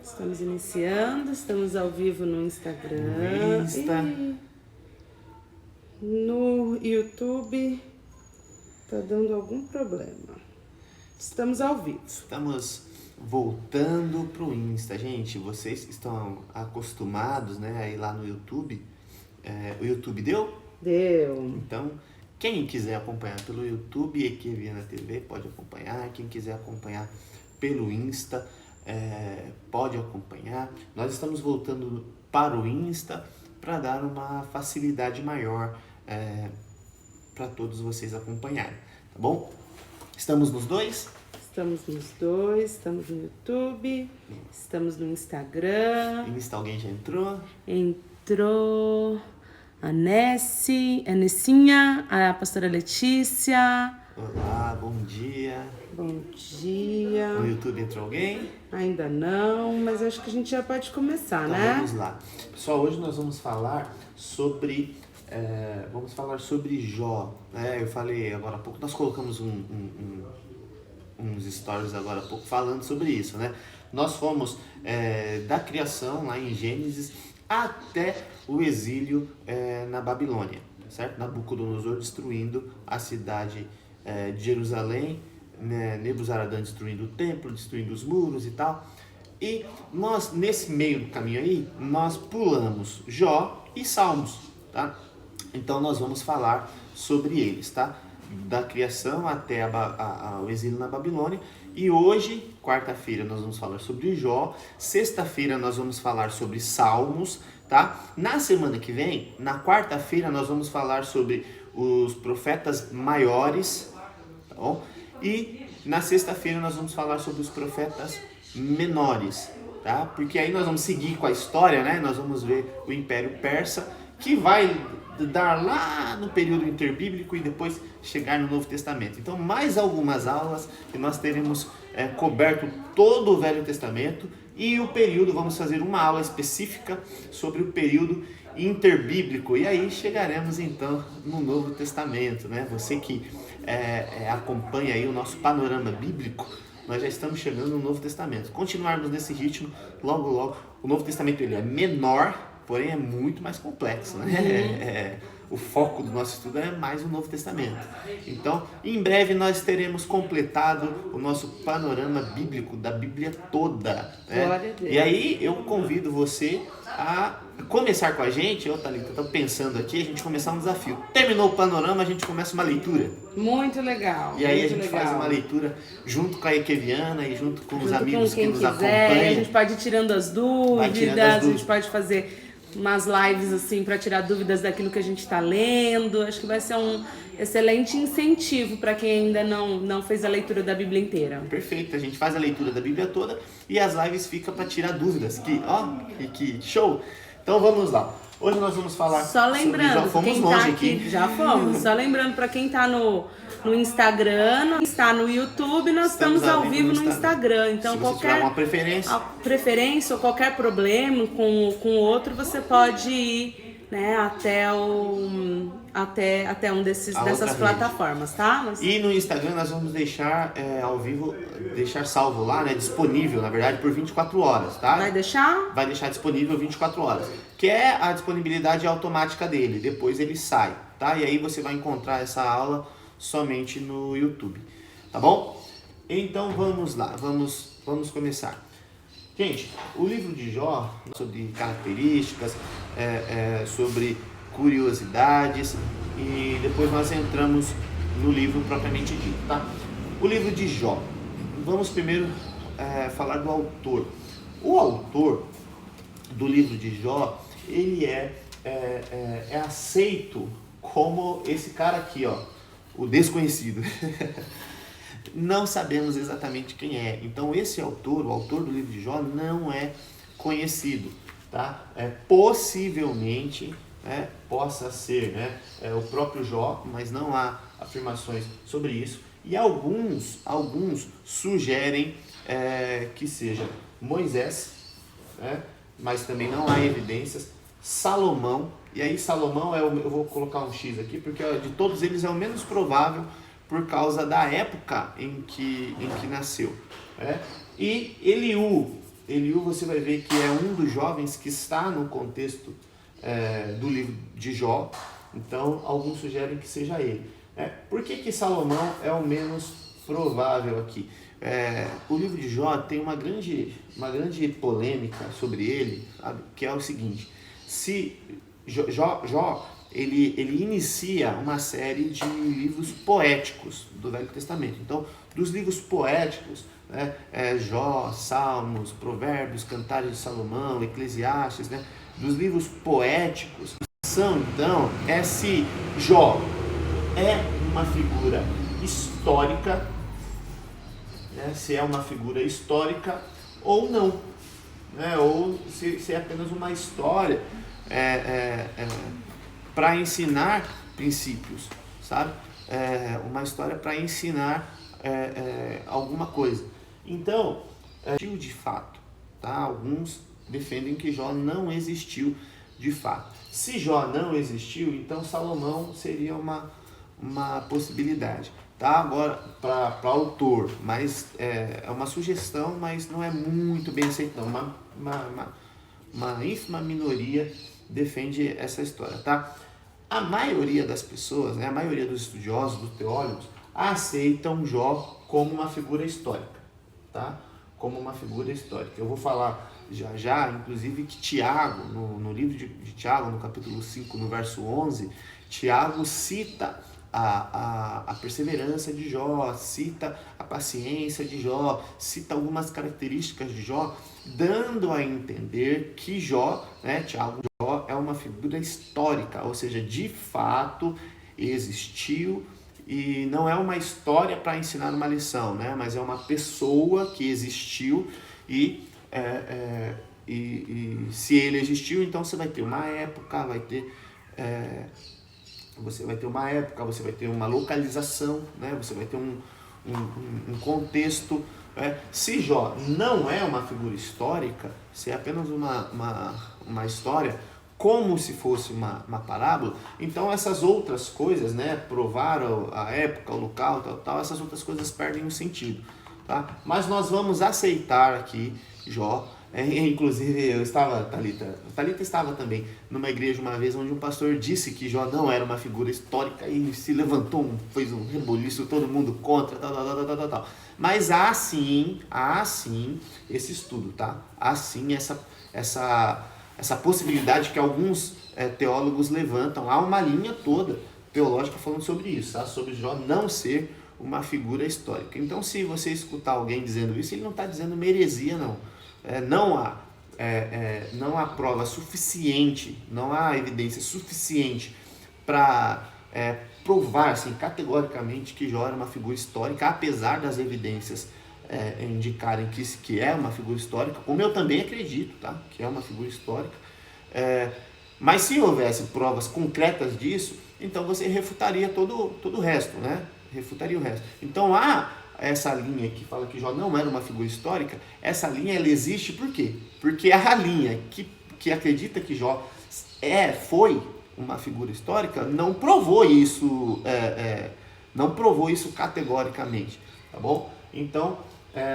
Estamos iniciando, estamos ao vivo no Instagram. No Insta. No YouTube tá dando algum problema. Estamos ao vivo. Estamos voltando pro Insta, gente. Vocês estão acostumados, né, a ir lá no YouTube. O YouTube deu? Deu. Então, quem quiser acompanhar pelo YouTube, Ekeviana TV, pode acompanhar. Quem quiser acompanhar pelo Insta, pode acompanhar. Nós estamos voltando para o Insta para dar uma facilidade maior para todos vocês acompanharem, tá bom? Estamos nos dois? Estamos nos dois, estamos no YouTube, estamos no Instagram. Insta, alguém já entrou? Entrou a Nessinha, a pastora Letícia. Olá, bom dia. Bom dia. No YouTube entrou alguém? Ainda não, mas acho que a gente já pode começar, Então, né? vamos lá. Pessoal, hoje nós vamos falar sobre Jó. Eu falei agora há pouco, nós colocamos uns stories agora há pouco falando sobre isso, né? Nós fomos da criação lá em Gênesis até o exílio na Babilônia, certo? Nabucodonosor destruindo a cidade de Jerusalém, né? Nebuzaradã destruindo o templo, destruindo os muros e tal. E nós, nesse meio do caminho aí, nós pulamos Jó e Salmos, tá? Então nós vamos falar sobre eles, tá? Da criação até o exílio na Babilônia. E hoje, quarta-feira, nós vamos falar sobre Jó. Sexta-feira nós vamos falar sobre Salmos, tá? Na semana que vem, na quarta-feira, nós vamos falar sobre os profetas maiores, tá bom? E na sexta-feira nós vamos falar sobre os profetas menores, tá? Porque aí nós vamos seguir com a história, né? Nós vamos ver o Império Persa, que vai dar lá no período interbíblico e depois chegar no Novo Testamento. Então, mais algumas aulas que nós teremos coberto todo o Velho Testamento e o período, vamos fazer uma aula específica sobre o período interbíblico e aí chegaremos então no Novo Testamento, né? Você que acompanha aí o nosso panorama bíblico, nós já estamos chegando no Novo Testamento. Continuarmos nesse ritmo, logo logo, o Novo Testamento ele é menor, porém é muito mais complexo, né? O foco do nosso estudo é mais o Novo Testamento. Então, em breve nós teremos completado o nosso panorama bíblico da Bíblia toda, né? Glória a Deus. E aí eu convido você a começar com a gente. Eu, Thalita, estou pensando aqui, a gente começar um desafio. Terminou o panorama, a gente começa uma leitura. Muito legal. E aí muito a gente legal. faz uma leitura junto com a Ekeviana e junto com os Junto amigos com quem que nos quiser, acompanham. a gente pode ir tirando as dúvidas, a dúvidas. gente pode fazer umas lives assim para tirar dúvidas daquilo que a gente está lendo. Acho que vai ser um excelente incentivo para quem ainda não fez a leitura da Bíblia inteira. Perfeito, a gente faz a leitura da Bíblia toda e as lives ficam para tirar dúvidas. Que show! Então vamos lá. Hoje nós vamos falar Só lembrando, já fomos quem longe tá aqui, já fomos. Só lembrando para quem tá no Instagram, está no YouTube, nós estamos ao vivo no Instagram. Então se você tiver uma preferência ou qualquer problema com o outro, você pode ir, né, até um dessas plataformas, tá? E no Instagram nós vamos deixar ao vivo, deixar salvo lá, né, disponível, na verdade, por 24 horas, tá? Vai deixar? Vai deixar disponível 24 horas, que é a disponibilidade automática dele, depois ele sai, tá? E aí você vai encontrar essa aula somente no YouTube, tá bom? Então vamos lá, vamos começar. Gente, o livro de Jó, sobre características, sobre curiosidades, e depois nós entramos no livro propriamente dito, tá? O livro de Jó. Vamos primeiro falar do autor. O autor do livro de Jó, ele é aceito como esse cara aqui, ó, o desconhecido. Não sabemos exatamente quem é. Então esse autor, o autor do livro de Jó, não é conhecido, tá? Possivelmente possa ser, o próprio Jó, mas não há afirmações sobre isso. E alguns sugerem que seja Moisés, mas também não há evidências. Salomão, e aí Salomão eu vou colocar um X aqui, porque de todos eles é o menos provável por causa da época em que nasceu. E Eliú, Eliú você vai ver que é um dos jovens que está no contexto do livro de Jó, então alguns sugerem que seja ele. Por que Salomão é o menos provável aqui? O livro de Jó tem uma grande polêmica sobre ele, sabe? Que é o seguinte: se Jó ele inicia uma série de livros poéticos do Velho Testamento. Então, dos livros poéticos, né, Jó, Salmos, Provérbios, Cantares de Salomão, Eclesiastes, né, dos livros poéticos, são então se Jó é uma figura histórica, né, se é uma figura histórica ou não, né, ou se é apenas uma história para ensinar princípios, sabe? Uma história para ensinar alguma coisa. Então, existiu de fato, tá? Alguns defendem que Jó não existiu de fato. Se Jó não existiu, então Salomão seria uma possibilidade, tá? Agora, para o autor, mas é uma sugestão, mas não é muito bem aceita, não. Uma ínfima minoria defende essa história, tá? A maioria das pessoas, né, a maioria dos estudiosos, dos teólogos, aceitam Jó como uma figura histórica, tá? Como uma figura histórica. Eu vou falar já, inclusive, que Tiago, no livro de Tiago, no capítulo 5, no verso 11, Tiago cita a perseverança de Jó, cita a paciência de Jó, cita algumas características de Jó, dando a entender que Jó, né, Tiago, Jó é uma figura histórica, ou seja, de fato existiu e não é uma história para ensinar uma lição, né, mas é uma pessoa que existiu e se ele existiu, então você vai ter uma época, você vai ter uma localização, né? Você vai ter um contexto. Se Jó não é uma figura histórica, se é apenas uma história, como se fosse uma parábola, então essas outras coisas, né? Provar a época, o local, tal, essas outras coisas perdem o sentido, tá? Mas nós vamos aceitar aqui Jó. Inclusive, Thalita estava também numa igreja uma vez onde um pastor disse que Jó não era uma figura histórica e se levantou, fez um rebuliço, todo mundo contra, tal. Mas há sim esse estudo, tá? Há sim essa possibilidade que alguns teólogos levantam. Há uma linha toda teológica falando sobre isso, tá? Sobre Jó não ser uma figura histórica. Então, se você escutar alguém dizendo isso, ele não está dizendo heresia, não. Não há prova suficiente, não há evidência suficiente para provar assim, categoricamente que Jó era uma figura histórica, apesar das evidências indicarem que é uma figura histórica, como eu também acredito, tá? Que é uma figura histórica. Mas se houvesse provas concretas disso, então você refutaria todo o resto, né? Refutaria o resto. Então essa linha que fala que Jó não era uma figura histórica, essa linha ela existe por quê? Porque a linha que acredita que Jó foi uma figura histórica não provou isso, categoricamente, tá bom? Então,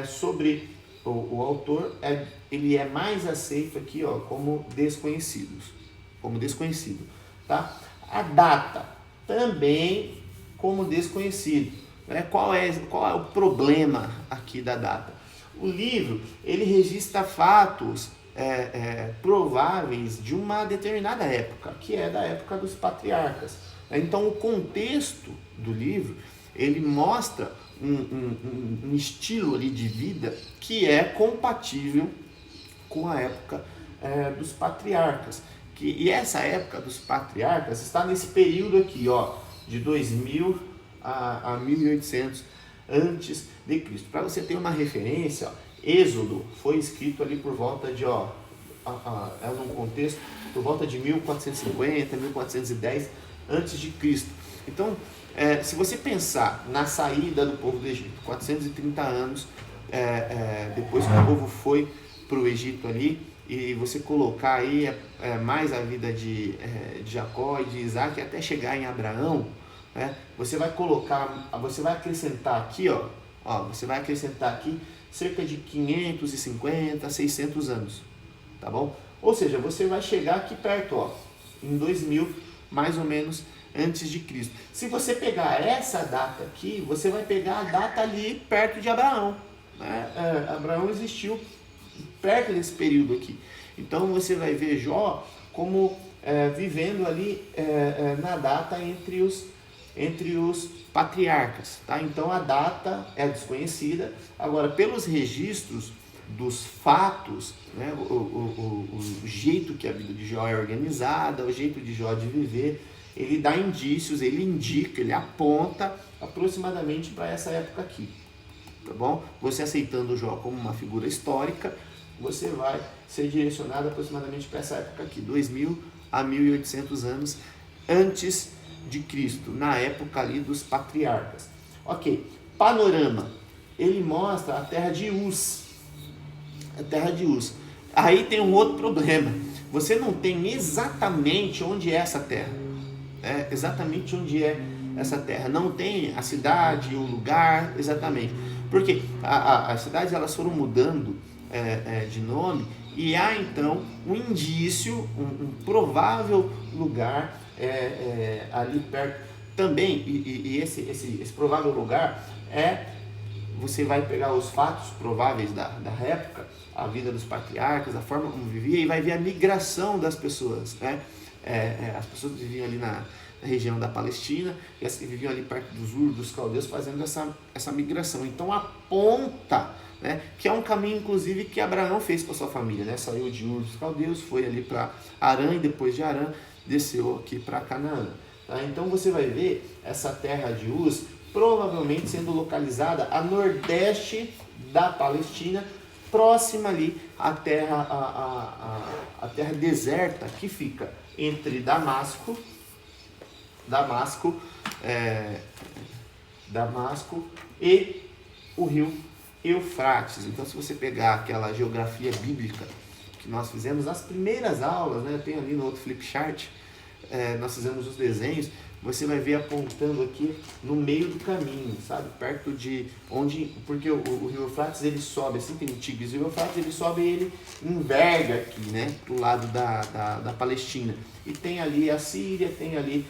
sobre o autor, ele é mais aceito aqui, ó, como desconhecido, tá? A data também como desconhecido. Qual é o problema aqui da data? O livro ele registra fatos prováveis de uma determinada época, que é da época dos patriarcas. Então, o contexto do livro ele mostra um estilo ali de vida que é compatível com a época dos patriarcas. E essa época dos patriarcas está nesse período aqui, ó, de 2000 a 1800 antes de Cristo. Para você ter uma referência, ó, Êxodo foi escrito ali por volta de, num contexto por volta de 1450, 1410 antes de Cristo. Então, se você pensar na saída do povo do Egito, 430 anos depois que o povo foi para o Egito ali, e você colocar aí mais a vida de Jacó e de Isaac até chegar em Abraão, você vai acrescentar aqui, você vai acrescentar aqui cerca de 550, 600 anos, tá bom? Ou seja, você vai chegar aqui perto, ó, em 2000, mais ou menos, antes de Cristo. Se você pegar essa data aqui, você vai pegar a data ali perto de Abraão, né? Abraão existiu perto desse período aqui. Então você vai ver Jó como vivendo ali na data entre os patriarcas, tá? Então a data é desconhecida. Agora, pelos registros dos fatos, né, o jeito que a vida de Jó é organizada, o jeito de Jó de viver, ele dá indícios, ele indica, ele aponta aproximadamente para essa época aqui, tá bom? Você aceitando Jó como uma figura histórica, você vai ser direcionado aproximadamente para essa época aqui, 2000 a 1800 anos antes de Cristo, na época ali dos patriarcas. Ok, panorama, ele mostra a terra de Uz, a terra de Uz. Aí tem um outro problema, você não tem exatamente onde é essa terra, exatamente onde é essa terra, não tem a cidade, o lugar, exatamente, porque as cidades elas foram mudando de nome, e há então um indício, um provável lugar ali perto também, e esse provável lugar você vai pegar os fatos prováveis da época, a vida dos patriarcas, a forma como vivia, e vai ver a migração das pessoas, né? As pessoas que viviam ali na região da Palestina, e as que viviam ali perto dos Ur, dos caldeus, fazendo essa migração. Então aponta, né, que é um caminho inclusive que Abraão fez com a sua família, né? Saiu de Ur dos caldeus, foi ali para Harã, e depois de Harã desceu aqui para Canaã, tá? Então você vai ver essa terra de Uz provavelmente sendo localizada a nordeste da Palestina, próxima ali à terra, a terra deserta que fica entre Damasco e o rio Eufrates. Então, se você pegar aquela geografia bíblica que nós fizemos nas primeiras aulas, né, tem ali no outro flip chart, nós fizemos os desenhos, você vai ver apontando aqui no meio do caminho, sabe? Perto de onde, porque o rio Eufrates ele sobe, assim tem o Tigres e o Eufrates, ele sobe e ele enverga aqui, né? Pro lado da Palestina. E tem ali a Síria, tem ali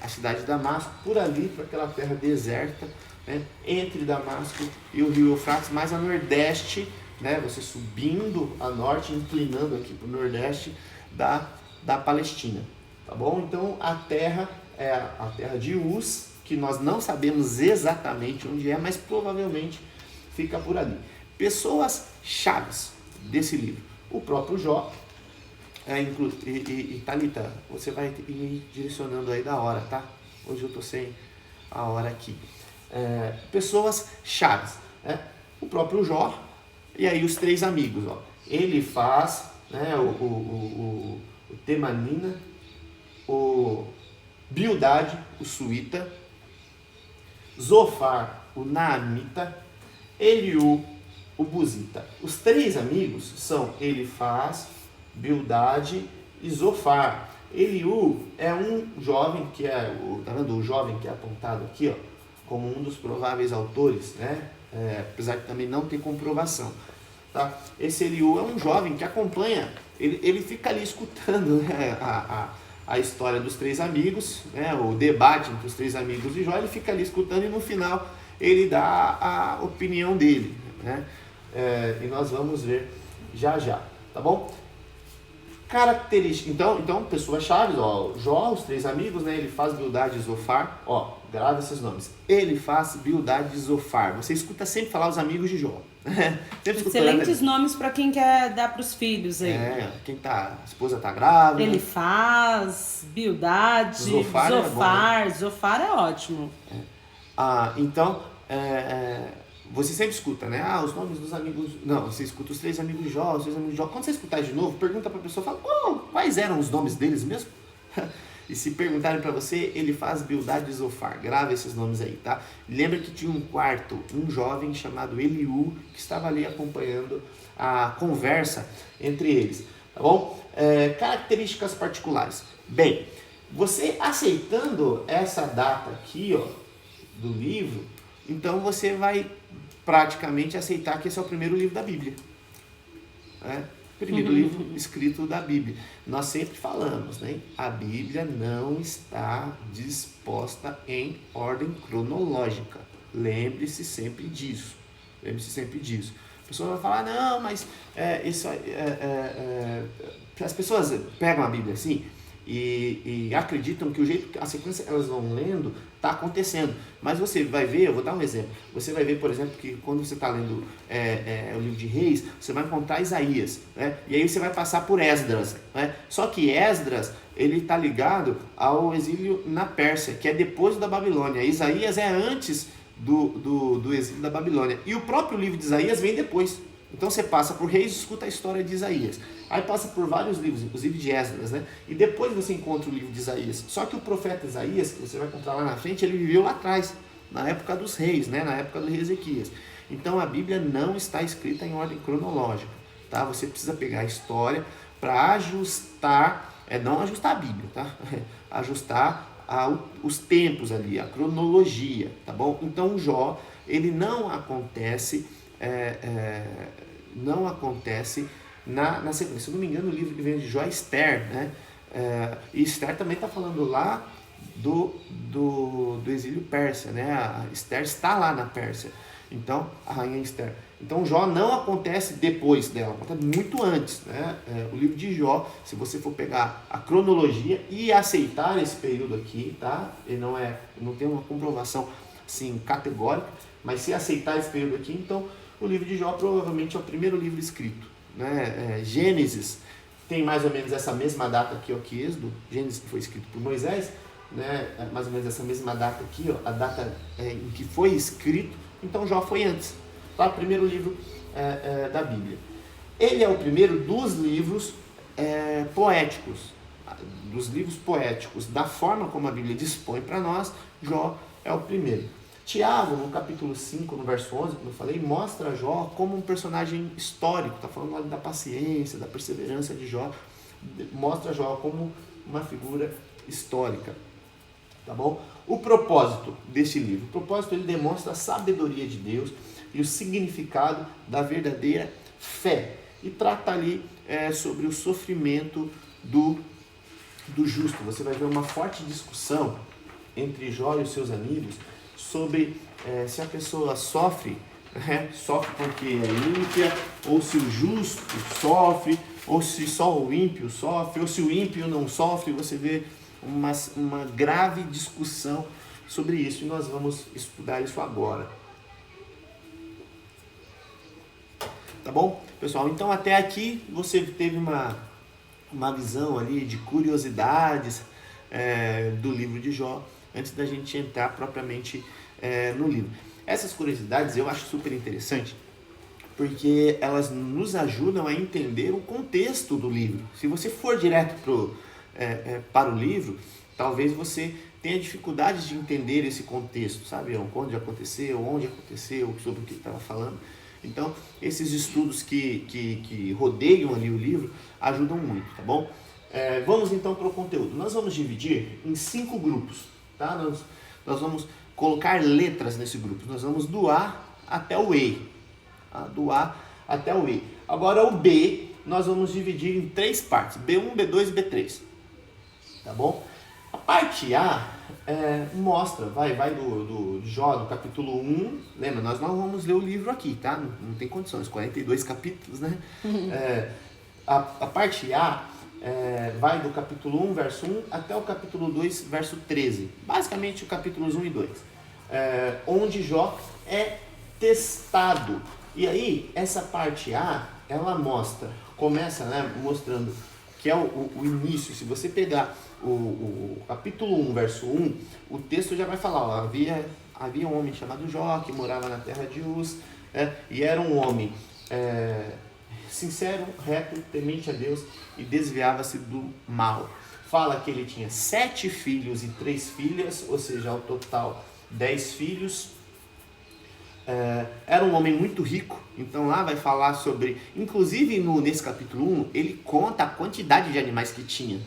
a cidade de Damasco, por ali, para aquela terra deserta, né? Entre Damasco e o rio Eufrates, mais a nordeste, né? Você subindo a norte, inclinando aqui para o nordeste da Palestina. Tá bom? Então a terra é a terra de Uz, que nós não sabemos exatamente onde é, mas provavelmente fica por ali. Pessoas chaves desse livro: o próprio Jó, e Thalita, você vai ir direcionando aí da hora, tá? Hoje eu tô sem a hora aqui. Pessoas chaves, né? O próprio Jó, e aí os três amigos, ó. Ele faz, né, o Temanina, o Bildade, o Suíta, Zofar, o Naamita, Eliú, o Buzita. Os três amigos são Elifaz, Bildade e Zofar. Eliú é um jovem que tá vendo o jovem que é apontado aqui, ó, como um dos prováveis autores, né? Apesar de também não ter comprovação, tá? Esse Eliú é um jovem que acompanha, ele fica ali escutando, né, a história dos três amigos, né, o debate entre os três amigos de Jó, ele fica ali escutando e no final ele dá a opinião dele, né? E nós vamos ver já, tá bom? Característica, então pessoas chaves, ó, Jó, os três amigos, né, ele faz Bildade e Zofar, ó, grava esses nomes, ele faz Bildade e Zofar, você escuta sempre falar os amigos de Jó. Excelentes nomes para quem quer dar para os filhos aí. Quem a esposa tá grávida. Ele faz Bildade, Zofar é ótimo. Então, você sempre escuta, né? Os nomes dos amigos. Não, você escuta os três amigos de Jó, os três amigos de Jó. Quando você escutar de novo, pergunta para a pessoa, fala, quais eram os nomes deles mesmo? E se perguntarem para você, ele faz Bildade e Zofar. Grava esses nomes aí, tá? Lembra que tinha um quarto, um jovem chamado Eliú, que estava ali acompanhando a conversa entre eles, tá bom? Características particulares. Bem, você aceitando essa data aqui, ó, do livro, então você vai praticamente aceitar que esse é o primeiro livro da Bíblia. Primeiro livro escrito da Bíblia. Nós sempre falamos, né? A Bíblia não está disposta em ordem cronológica. Lembre-se sempre disso. A pessoa vai falar, não, mas as pessoas pegam a Bíblia assim e acreditam que o jeito que a sequência que elas vão lendo está acontecendo. Mas você vai ver, eu vou dar um exemplo. Você vai ver, por exemplo, que quando você está lendo o livro de Reis, você vai encontrar Isaías, né? E aí você vai passar por Esdras, né? Só que Esdras, ele está ligado ao exílio na Pérsia, que é depois da Babilônia. Isaías é antes do exílio da Babilônia. E o próprio livro de Isaías vem depois. Então você passa por Reis e escuta a história de Isaías. Aí passa por vários livros, inclusive de Esdras, né? E depois você encontra o livro de Isaías. Só que o profeta Isaías, que você vai encontrar lá na frente, ele viveu lá atrás, na época dos reis, né? Na época do rei Ezequias. Então a Bíblia não está escrita em ordem cronológica, tá? Você precisa pegar a história para ajustar, não ajustar a Bíblia, tá? Ajustar os tempos ali, a cronologia, tá bom? Então Jó, ele não acontece na sequência. Se eu não me engano, o livro que vem de Jó é Esther, né? E Esther também está falando lá do exílio persa, né? A Esther está lá na Pérsia. Então, a rainha Esther. Então, Jó não acontece depois dela, acontece muito antes, né? O livro de Jó, se você for pegar a cronologia e aceitar esse período aqui, tá? Ele não tem uma comprovação assim, categórica, mas se aceitar esse período aqui, então o livro de Jó provavelmente é o primeiro livro escrito, né? Gênesis tem mais ou menos essa mesma data aqui, ó, que Êxodo. Gênesis que foi escrito por Moisés, né? Mais ou menos essa mesma data aqui, ó, a data em que foi escrito. Então Jó foi antes, tá? Primeiro livro da Bíblia. Ele é o primeiro dos livros poéticos, da forma como a Bíblia dispõe para nós. Jó é o primeiro. Tiago, no capítulo 5, no verso 11, como eu falei, mostra Jó como um personagem histórico. Está falando lá da paciência, da perseverança de Jó. Mostra Jó como uma figura histórica. Tá bom? O propósito deste livro. O propósito, ele demonstra a sabedoria de Deus e o significado da verdadeira fé. E trata ali sobre o sofrimento do justo. Você vai ver uma forte discussão entre Jó e os seus amigos sobre se a pessoa sofre porque é ímpia, ou se o justo sofre, ou se só o ímpio sofre, ou se o ímpio não sofre. Você vê uma grave discussão sobre isso, e nós vamos estudar isso agora. Tá bom, pessoal? Então até aqui você teve uma visão ali de curiosidades do livro de Jó, antes da gente entrar propriamente no livro. Essas curiosidades eu acho super interessante, porque elas nos ajudam a entender o contexto do livro. Se você for direto para o livro, talvez você tenha dificuldade de entender esse contexto, sabe? Onde aconteceu, sobre o que estava falando. Então, esses estudos que rodeiam ali o livro ajudam muito, tá bom? Vamos então para o conteúdo. Nós vamos dividir em 5 grupos, tá? Nós vamos colocar letras nesse grupo. Nós vamos do A até o E. Tá? Do A até o E. Agora o B, nós vamos dividir em 3 partes. B1, B2 e B3. Tá bom? A parte A mostra, vai do Jó, do capítulo 1. Lembra, nós não vamos ler o livro aqui, tá? Não tem condições, 42 capítulos, né? A parte A vai do capítulo 1, verso 1, até o capítulo 2, verso 13. Basicamente, o capítulos 1 e 2. Onde Jó é testado. E aí, essa parte A, ela começa, né, mostrando que é o início. Se você pegar o capítulo 1, verso 1, o texto já vai falar, ó, havia um homem chamado Jó, que morava na terra de Uz, e era um homem sincero, reto, temente a Deus, e desviava-se do mal. Fala que ele tinha 7 filhos e 3 filhas, ou seja, ao total 10 filhos. Era um homem muito rico, então lá vai falar sobre, inclusive nesse capítulo 1, ele conta a quantidade de animais que tinha.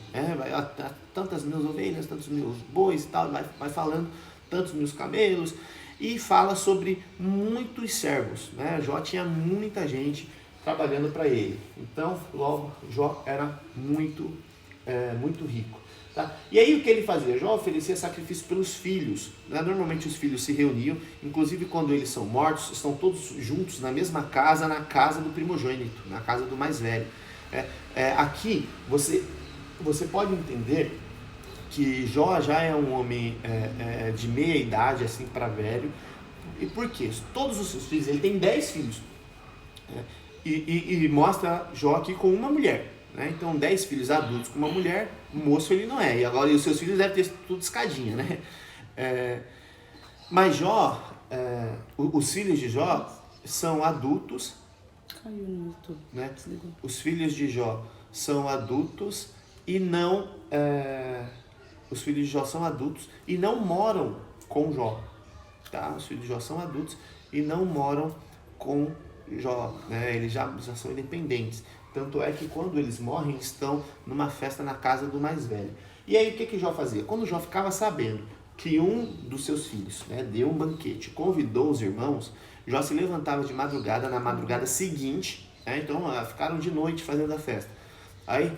Tantas mil ovelhas, tantos mil bois e tal, vai falando, tantos mil camelos. E fala sobre muitos servos, né? Jó tinha muita gente trabalhando para ele. Então, logo, Jó era muito rico. Tá? E aí o que ele fazia? Jó oferecia sacrifício pelos filhos, né? Normalmente os filhos se reuniam, inclusive quando eles são mortos, estão todos juntos na mesma casa, na casa do primogênito, na casa do mais velho. Aqui você pode entender que Jó já é um homem de meia idade, assim, para velho. E por quê? Todos os seus filhos, ele tem 10 filhos. E mostra Jó aqui com uma mulher. Né? Então 10 filhos adultos com uma mulher, moço ele não é. E agora os seus filhos devem ter tudo escadinha, né? Mas Jó, os filhos de Jó são adultos. Caiu no YouTube. Né? Os filhos de Jó são adultos e não... os filhos de Jó são adultos e não moram com Jó. Tá? Os filhos de Jó são adultos e não moram com Jó. Né? Eles já são independentes. Tanto é que quando eles morrem, estão numa festa na casa do mais velho. E aí o que Jó fazia? Quando Jó ficava sabendo que um dos seus filhos, né, deu um banquete, convidou os irmãos, Jó se levantava de madrugada, na madrugada seguinte, né, então ficaram de noite fazendo a festa. Aí,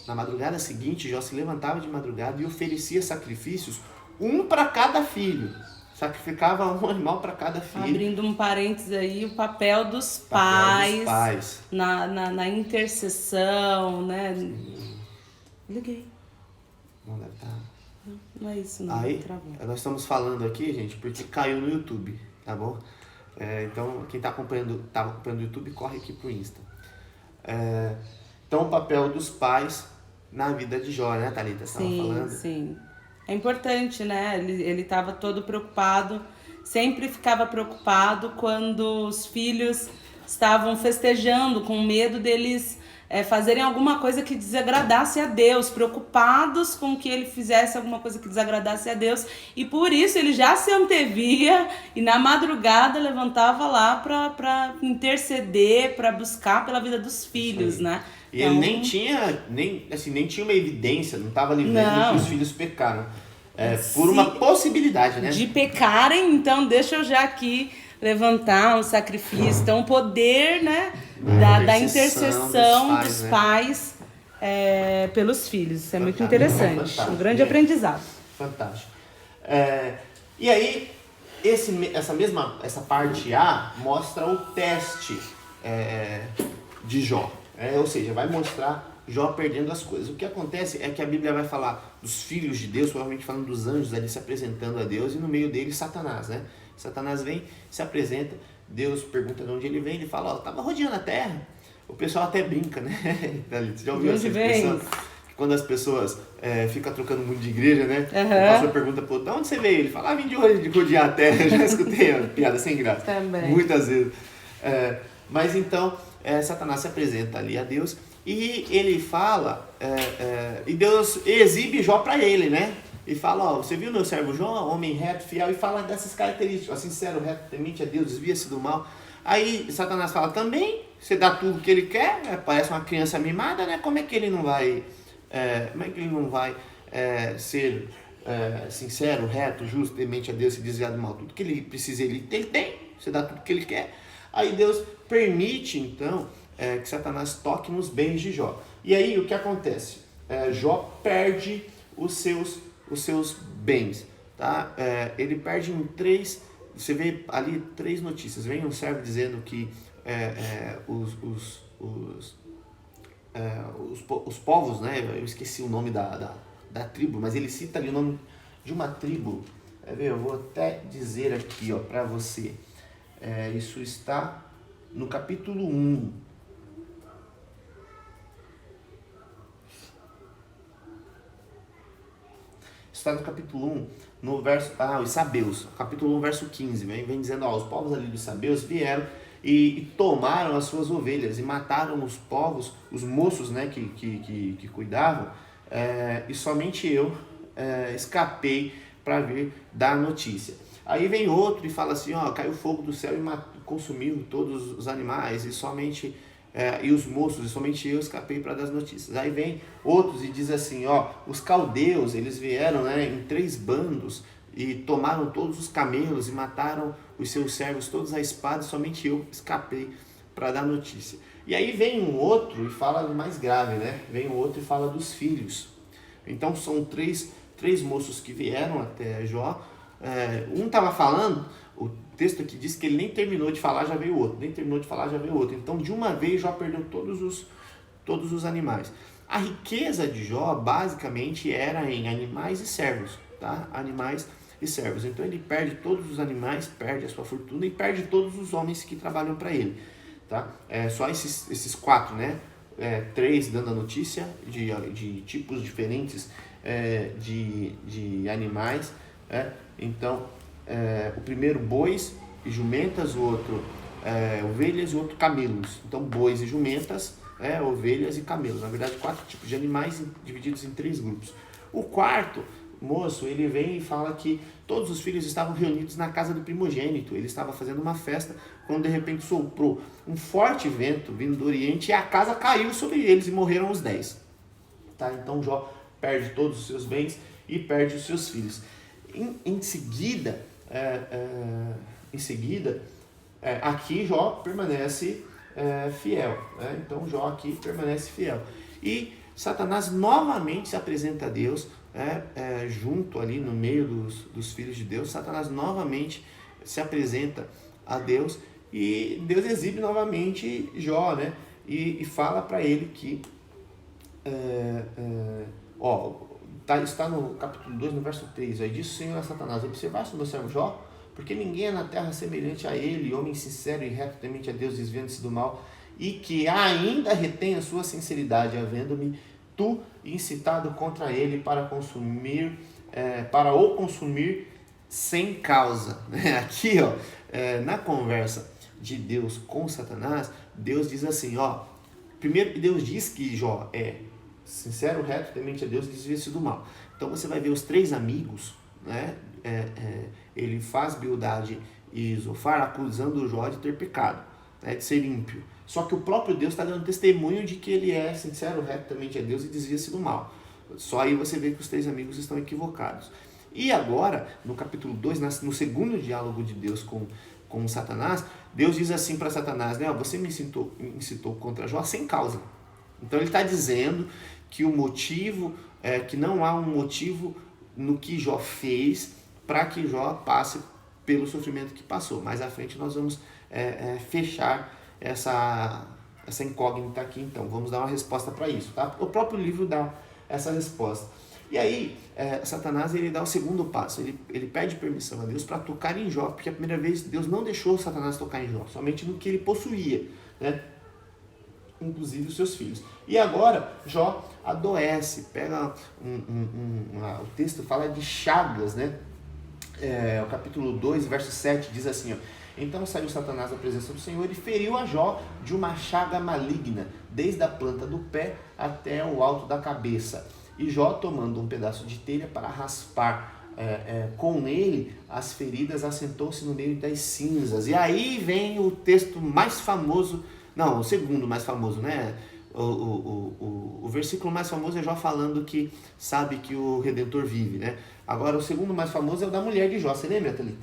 na madrugada seguinte, Jó se levantava de madrugada e oferecia sacrifícios, um para cada filho. Sacrificava um animal para cada filho. Abrindo um parênteses aí, o papel dos pais. Na intercessão, né? Liguei. Não deve estar. Não é isso, não. Aí, travou. Nós estamos falando aqui, gente, porque caiu no YouTube, tá bom? Então, quem tá acompanhando o YouTube, corre aqui pro Insta. Então, o papel dos pais na vida de Jó, né, Thalita? Você estava falando? Sim. É importante, né? Ele estava todo preocupado, sempre ficava preocupado quando os filhos estavam festejando, com medo deles fazerem alguma coisa que desagradasse a Deus, preocupados com que ele fizesse alguma coisa que desagradasse a Deus, e por isso ele já se antevia e na madrugada levantava lá para interceder, para buscar pela vida dos filhos, né? E ele nem tinha uma evidência, não estava ali vendo que os filhos pecaram. Por uma possibilidade, né? De pecarem, então deixa eu já aqui levantar um sacrifício. Então o poder, né, da intercessão dos pais pelos filhos. Isso é muito interessante. Um grande aprendizado. Fantástico. E aí, essa parte A mostra o teste de Jó. Ou seja, vai mostrar Jó perdendo as coisas. O que acontece é que a Bíblia vai falar dos filhos de Deus, provavelmente falando dos anjos ali se apresentando a Deus, e no meio deles Satanás, né? Satanás vem, se apresenta, Deus pergunta de onde ele vem, ele fala, tava rodeando a terra. O pessoal até brinca, né? Você já ouviu essa expressão? Quando as pessoas ficam trocando muito de igreja, né? O pastor pergunta, de onde você veio? Ele fala, vim de rodear a terra. Eu já escutei a piada sem graça. Também. Muitas vezes. Mas então, Satanás se apresenta ali a Deus e ele fala, e Deus exibe Jó para ele, né? E fala, você viu meu servo Jó, homem reto, fiel, e fala dessas características, sincero, reto, temente a Deus, desvia-se do mal. Aí Satanás fala, também, você dá tudo que ele quer, parece uma criança mimada, né? Como é que ele não vai, ser sincero, reto, justo, temente a Deus, se desviar do mal? Tudo que ele precisa, ele tem, você dá tudo que ele quer. Aí Deus permite, então, que Satanás toque nos bens de Jó. E aí, o que acontece? Jó perde os seus bens, tá? Ele perde em 3, você vê ali 3 notícias. Vem um servo dizendo que os povos, né? Eu esqueci o nome da tribo, mas ele cita ali o nome de uma tribo. Eu vou até dizer aqui, para você. Isso está no capítulo 1. Está no capítulo 1, no verso... os sabeus, capítulo 1, verso 15, vem dizendo, os povos ali dos sabeus vieram e tomaram as suas ovelhas e mataram os povos, os moços, né, que cuidavam, e somente eu escapei para vir dar notícia. Aí vem outro e fala assim, caiu fogo do céu e consumiu todos os animais e somente... e os moços, e somente eu escapei para dar as notícias. Aí vem outros e diz assim, os caldeus, eles vieram, né, em 3 bandos e tomaram todos os camelos e mataram os seus servos todos à espada, e somente eu escapei para dar notícia. E aí vem um outro e fala do mais grave, né? Vem um outro e fala dos filhos. Então são três moços que vieram até Jó. Um estava falando, o texto aqui diz que ele nem terminou de falar, já veio outro. Nem terminou de falar, já veio outro. Então de uma vez Jó perdeu todos os animais. A riqueza de Jó basicamente era em animais e servos, tá? Animais e servos. Então ele perde todos os animais, perde a sua fortuna e perde todos os homens que trabalham para ele, tá? Só esses 4, né? 3 dando a notícia de tipos diferentes de animais. Então, o primeiro bois e jumentas, o outro ovelhas e o outro camelos. Então, bois e jumentas, ovelhas e camelos. Na verdade, 4 tipos de animais divididos em 3 grupos. O quarto moço, ele vem e fala que todos os filhos estavam reunidos na casa do primogênito. Ele estava fazendo uma festa quando de repente soprou um forte vento vindo do oriente e a casa caiu sobre eles e morreram os 10. Tá? Então Jó perde todos os seus bens e perde os seus filhos. Em seguida, aqui Jó permanece fiel. Então Jó aqui permanece fiel. E Satanás novamente se apresenta a Deus, junto ali no meio dos filhos de Deus. Satanás novamente se apresenta a Deus e Deus exibe novamente Jó, né? E fala para ele que está no capítulo 2, no verso 3, aí diz o Senhor a Satanás: observaste o meu servo Jó? Porque ninguém é na terra semelhante a ele, homem sincero e reto, temente a Deus, desviando-se do mal, e que ainda retém a sua sinceridade, havendo-me tu incitado contra ele para o consumir sem causa. Aqui, na conversa de Deus com Satanás, Deus diz assim, primeiro que Deus diz que Jó é sincero, reto, temente a Deus, desvia-se do mal. Então você vai ver os 3 amigos, né? Elifaz, Bildade e Zofar, acusando Jó de ter pecado, né? De ser ímpio. Só que o próprio Deus está dando testemunho de que ele é sincero, reto, temente a Deus e desvia-se do mal. Só aí você vê que os 3 amigos estão equivocados. E agora, no capítulo 2, no segundo diálogo de Deus com Satanás, Deus diz assim para Satanás, né? Você me incitou contra Jó sem causa. Então ele está dizendo que o motivo, que não há um motivo no que Jó fez para que Jó passe pelo sofrimento que passou. Mais à frente nós vamos fechar essa incógnita aqui, então. Vamos dar uma resposta para isso, tá? O próprio livro dá essa resposta. E aí, Satanás, ele dá o segundo passo. Ele pede permissão a Deus para tocar em Jó, porque a primeira vez Deus não deixou Satanás tocar em Jó, somente no que ele possuía, né? Inclusive os seus filhos. E agora, Jó adoece, pega o texto fala de chagas, né? O capítulo 2, verso 7, diz assim, então saiu Satanás da presença do Senhor e feriu a Jó de uma chaga maligna, desde a planta do pé até o alto da cabeça. E Jó, tomando um pedaço de telha para raspar com ele as feridas, assentou-se no meio das cinzas. E aí vem o texto mais famoso, o segundo mais famoso, né? O versículo mais famoso é Jó falando que sabe que o Redentor vive, né? Agora o segundo mais famoso é o da mulher de Jó. Você lembra, Thalita?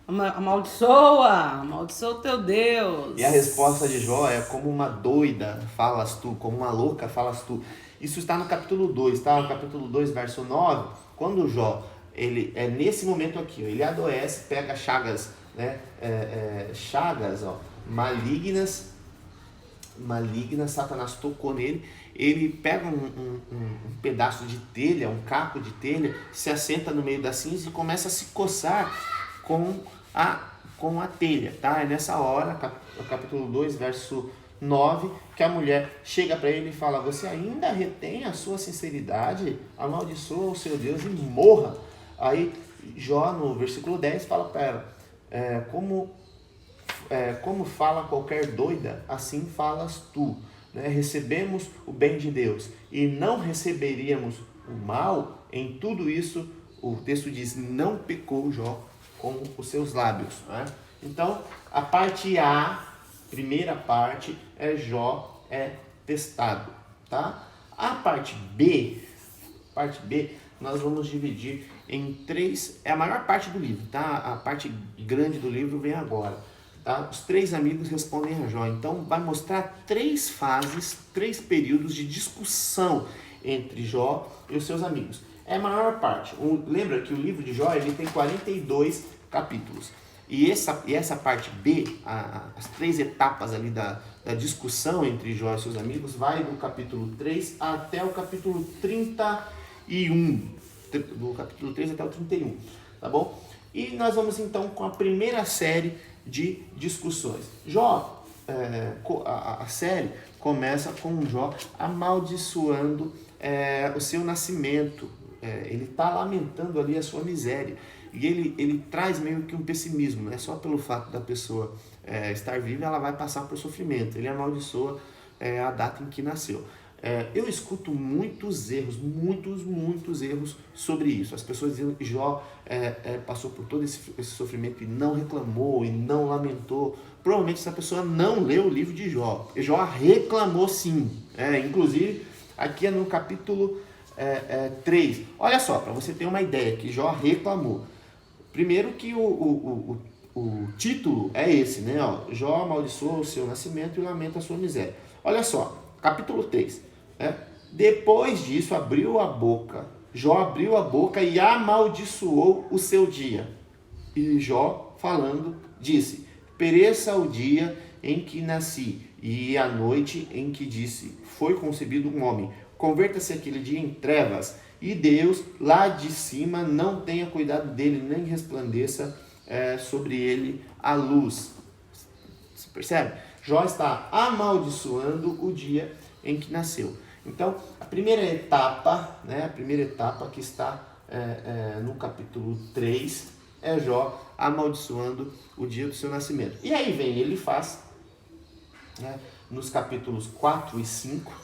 Amaldiçoa o teu Deus. E a resposta de Jó é: como uma doida falas tu, como uma louca falas tu. Isso está no capítulo 2, tá? No capítulo 2, verso 9, quando Jó, ele é nesse momento aqui, ele adoece, pega chagas, né? Chagas, malignas, Satanás tocou nele, ele pega um pedaço de telha, um caco de telha, se assenta no meio da cinza e começa a se coçar com a telha, tá? É nessa hora, capítulo 2, verso 9, que a mulher chega para ele e fala: você ainda retém a sua sinceridade? Amaldiçoa o seu Deus e morra. Aí Jó, no versículo 10, fala para ela: como fala qualquer doida, assim falas tu, né? Recebemos o bem de Deus e não receberíamos o mal. Em tudo isso, o texto diz: não pecou Jó com os seus lábios, né? Então, a parte A, primeira parte, Jó é testado, tá? A parte B, nós vamos dividir em 3, é a maior parte do livro, tá? A parte grande do livro vem agora. Tá? Os 3 amigos respondem a Jó. Então vai mostrar 3 fases, 3 períodos de discussão entre Jó e os seus amigos. É a maior parte. Lembra que o livro de Jó ele tem 42 capítulos. E essa parte B, as 3 etapas ali da discussão entre Jó e seus amigos, vai do capítulo 3 até o capítulo 31. Do capítulo 3 até o 31, tá bom? E nós vamos então com a primeira série de discussões. Jó, a série começa com Jó amaldiçoando o seu nascimento. Ele está lamentando ali a sua miséria. E ele traz meio que um pessimismo, né? Só pelo fato da pessoa estar viva, ela vai passar por sofrimento. Ele amaldiçoa a data em que nasceu. Eu escuto muitos erros sobre isso. As pessoas dizendo que Jó passou por todo esse sofrimento e não reclamou e não lamentou. Provavelmente essa pessoa não leu o livro de Jó. Jó reclamou sim. Inclusive, aqui no capítulo 3. Olha só, para você ter uma ideia, que Jó reclamou. Primeiro que o título é esse, né? Jó amaldiçoa o seu nascimento e lamenta a sua miséria. Olha só, capítulo 3. Depois disso, Jó abriu a boca e amaldiçoou o seu dia. E Jó, falando, disse: pereça o dia em que nasci, e a noite em que disse, foi concebido um homem. Converta-se aquele dia em trevas, e Deus, lá de cima, não tenha cuidado dele, nem resplandeça sobre ele a luz. Você percebe? Jó está amaldiçoando o dia em que nasceu. Então, a primeira etapa que está no capítulo 3, é Jó amaldiçoando o dia do seu nascimento. E aí vem ele faz, nos capítulos 4 e 5,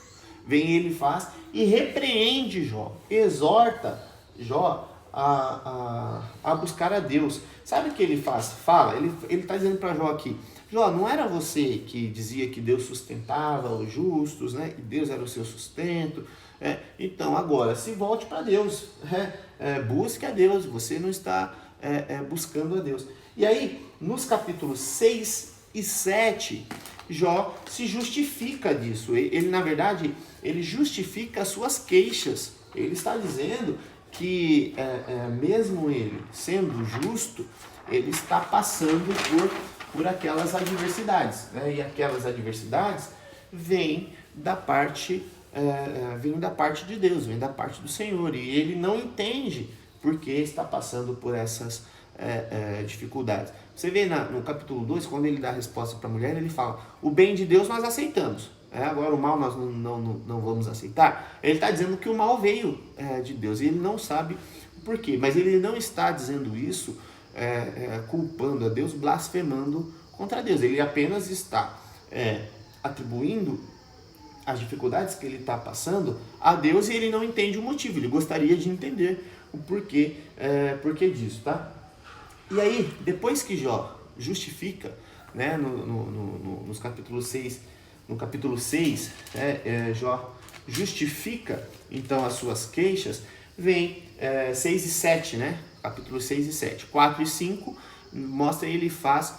e repreende Jó, exorta Jó a buscar a Deus. Sabe o que ele faz? Ele está dizendo para Jó aqui: Jó, não era você que dizia que Deus sustentava os justos, né? E Deus era o seu sustento. Então agora se volte para Deus, busque a Deus, você não está buscando a Deus. E aí, nos capítulos 6 e 7, Jó se justifica disso. Ele, na verdade, ele justifica as suas queixas. Ele está dizendo que, mesmo ele sendo justo, ele está passando por aquelas adversidades. E aquelas adversidades vêm da parte de Deus, vêm da parte do Senhor. E ele não entende por que está passando por essas dificuldades. Você vê no capítulo 2, quando ele dá a resposta para a mulher, ele fala: o bem de Deus nós aceitamos, agora o mal nós não vamos aceitar. Ele está dizendo que o mal veio de Deus, e ele não sabe por quê, mas ele não está dizendo isso culpando a Deus, blasfemando contra Deus. Ele apenas está atribuindo as dificuldades que ele está passando a Deus, e ele não entende o motivo. Ele gostaria de entender o porquê disso, tá? E aí, depois que Jó justifica, nos capítulos 6, no capítulo 6, Jó justifica então as suas queixas, vem 6 e 7, capítulo 6 e 7. 4 e 5 mostra ele faz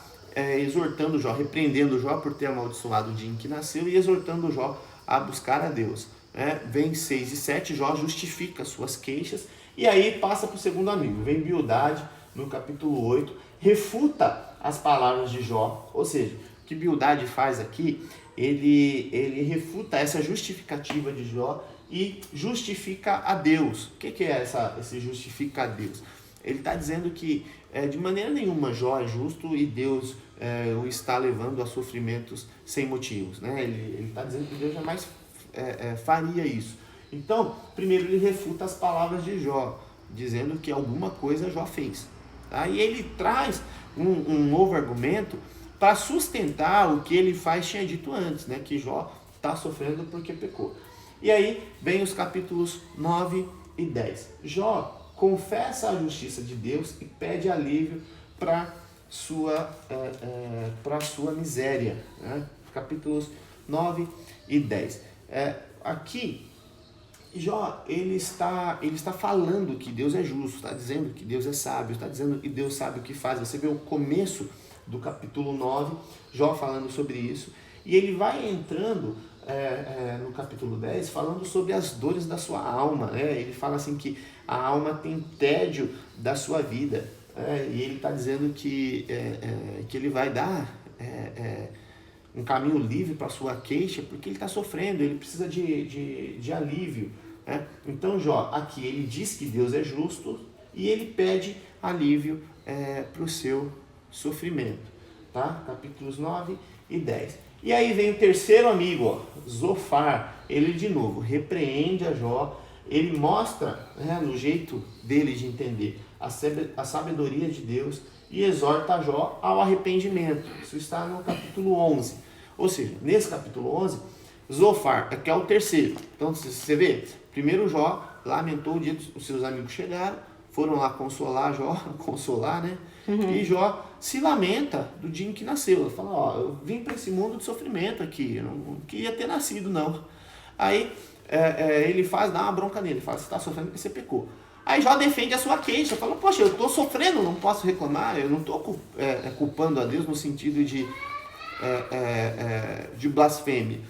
exortando Jó, repreendendo Jó por ter amaldiçoado o dia em que nasceu e exortando Jó a buscar a Deus. Vem 6 e 7, Jó justifica as suas queixas, e aí passa para o segundo amigo. Vem Bildade, no capítulo 8, refuta as palavras de Jó. Ou seja, o que Bildade faz aqui, ele refuta essa justificativa de Jó e justifica a Deus. O que é esse justifica a Deus? Ele está dizendo que de maneira nenhuma Jó é justo e Deus o está levando a sofrimentos sem motivos. Ele está dizendo que Deus jamais faria isso. Então, primeiro ele refuta as palavras de Jó, dizendo que alguma coisa Jó fez. Aí ele traz um novo argumento para sustentar o que ele tinha dito antes, que Jó está sofrendo porque pecou. E aí vem os capítulos 9 e 10. Jó confessa a justiça de Deus e pede alívio para sua miséria. Capítulos 9 e 10. Aqui Jó, ele está falando que Deus é justo, está dizendo que Deus é sábio, está dizendo que Deus sabe o que faz. Você vê o começo do capítulo 9, Jó falando sobre isso, e ele vai entrando no capítulo 10 falando sobre as dores da sua alma, né? Ele fala assim que a alma tem tédio da sua vida, e ele está dizendo que ele vai dar um caminho livre para a sua queixa, porque ele está sofrendo, ele precisa de alívio, né? Então Jó, aqui ele diz que Deus é justo e ele pede alívio para o seu sofrimento, tá? Capítulos 9 e 10. E aí vem o terceiro amigo, ó, Zofar, ele de novo repreende a Jó, ele mostra, né, no jeito dele de entender a sabedoria de Deus e exorta a Jó ao arrependimento. Isso está no capítulo 11. Ou seja, nesse capítulo 11, Zofar, que é o terceiro. Então, você vê, primeiro Jó lamentou o dia que os seus amigos chegaram, foram lá consolar Jó, né? E Jó se lamenta do dia em que nasceu. Ele fala, ó, eu vim para esse mundo de sofrimento aqui, eu não queria ter nascido, não. Aí ele dá uma bronca nele, fala, você está sofrendo porque você pecou. Aí Jó defende a sua queixa, fala, poxa, eu estou sofrendo, não posso reclamar, eu não estou culpando a Deus no sentido de blasfêmia.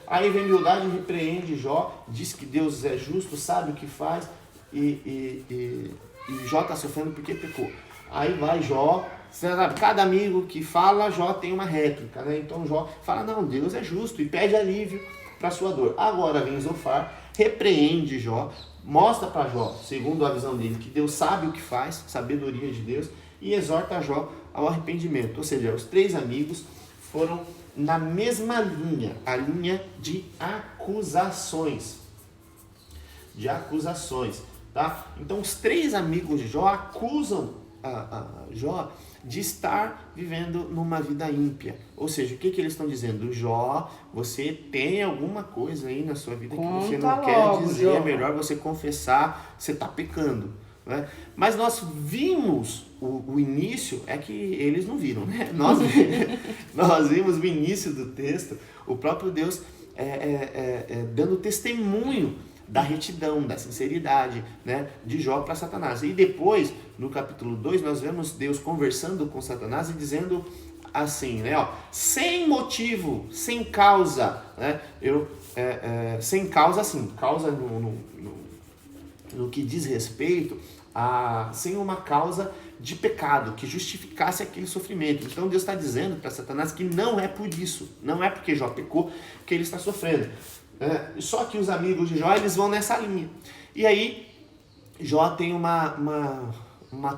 Aí vem Bildade, repreende Jó, diz que Deus é justo, sabe o que faz, e Jó está sofrendo porque pecou. Aí vai Jó, sabe, cada amigo que fala, Jó tem uma réplica, né? Então Jó fala, não, Deus é justo, e pede alívio para sua dor. Agora vem Zofar, repreende Jó, mostra para Jó, segundo a visão dele, que Deus sabe o que faz, sabedoria de Deus, e exorta Jó ao arrependimento. Ou seja, os três amigos foram na mesma linha, a linha de acusações. Tá? Então os três amigos de Jó acusam a Jó de estar vivendo numa vida ímpia. Ou seja, o que eles estão dizendo? Jó, você tem alguma coisa aí na sua vida que você não quer dizer, Jó. É melhor você confessar, você está pecando. Né? Mas nós vimos o início, é que eles não viram, né? Nós vimos o início do texto, o próprio Deus dando testemunho da retidão, da sinceridade, né, de Jó para Satanás. E depois, no capítulo 2, nós vemos Deus conversando com Satanás e dizendo assim, né, ó, sem motivo, sem causa, né, sem causa, assim, causa no que diz respeito sem uma causa de pecado que justificasse aquele sofrimento. Então Deus está dizendo para Satanás que não é por isso, não é porque Jó pecou que ele está sofrendo. Só que os amigos de Jó, eles vão nessa linha. E aí, Jó tem uma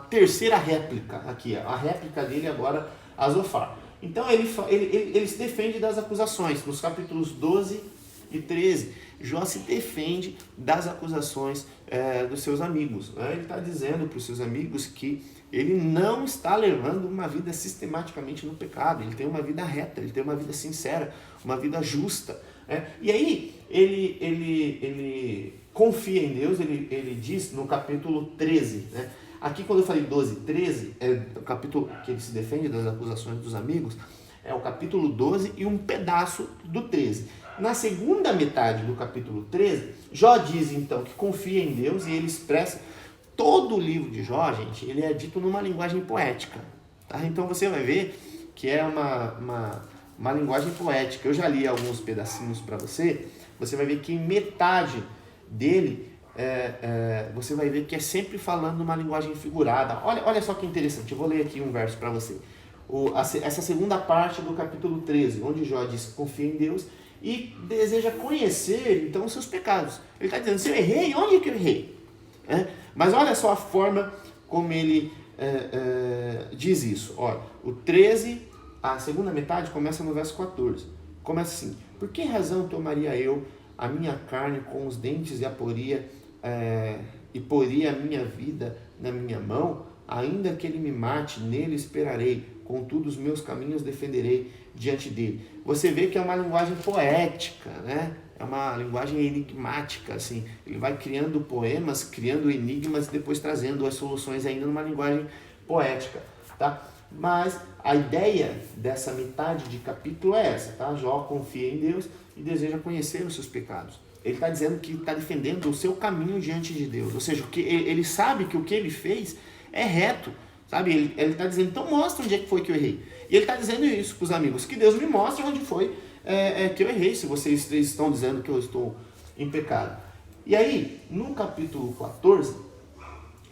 terceira réplica aqui, a réplica dele agora a Zofar. Então ele se defende das acusações. Nos capítulos 12 e 13, Jó se defende das acusações dos seus amigos. Ele está dizendo para os seus amigos que ele não está levando uma vida sistematicamente no pecado. Ele tem uma vida reta, ele tem uma vida sincera, uma vida justa. E aí ele confia em Deus, ele diz no capítulo 13, né? Aqui quando eu falei 12, 13, é o capítulo que ele se defende das acusações dos amigos, é o capítulo 12 e um pedaço do 13. Na segunda metade do capítulo 13, Jó diz então que confia em Deus e ele expressa todo o livro de Jó, gente, ele é dito numa linguagem poética, tá? Então você vai ver que é uma linguagem poética. Eu já li alguns pedacinhos para você, você vai ver que metade dele, você vai ver que é sempre falando uma linguagem figurada. Olha só que interessante, eu vou ler aqui um verso para você. Essa segunda parte do capítulo 13, onde Jó diz que confia em Deus e deseja conhecer, então, os seus pecados. Ele está dizendo, se eu errei, onde é que eu errei? Mas olha só a forma como ele diz isso. Olha, o 13... A segunda metade começa no verso 14. Começa assim: por que razão tomaria eu a minha carne com os dentes e poria a minha vida na minha mão? Ainda que ele me mate, nele esperarei. Contudo, os meus caminhos defenderei diante dele. Você vê que é uma linguagem poética, né? É uma linguagem enigmática, assim. Ele vai criando poemas, criando enigmas e depois trazendo as soluções ainda numa linguagem poética, tá? Mas a ideia dessa metade de capítulo é essa, tá? Jó confia em Deus e deseja conhecer os seus pecados. Ele está dizendo que está defendendo o seu caminho diante de Deus. Ou seja, ele sabe que o que ele fez é reto. Sabe? Ele está dizendo, então mostra onde é que foi que eu errei. E ele está dizendo isso para os amigos, que Deus me mostre onde foi que eu errei, se vocês estão dizendo que eu estou em pecado. E aí, no capítulo 14,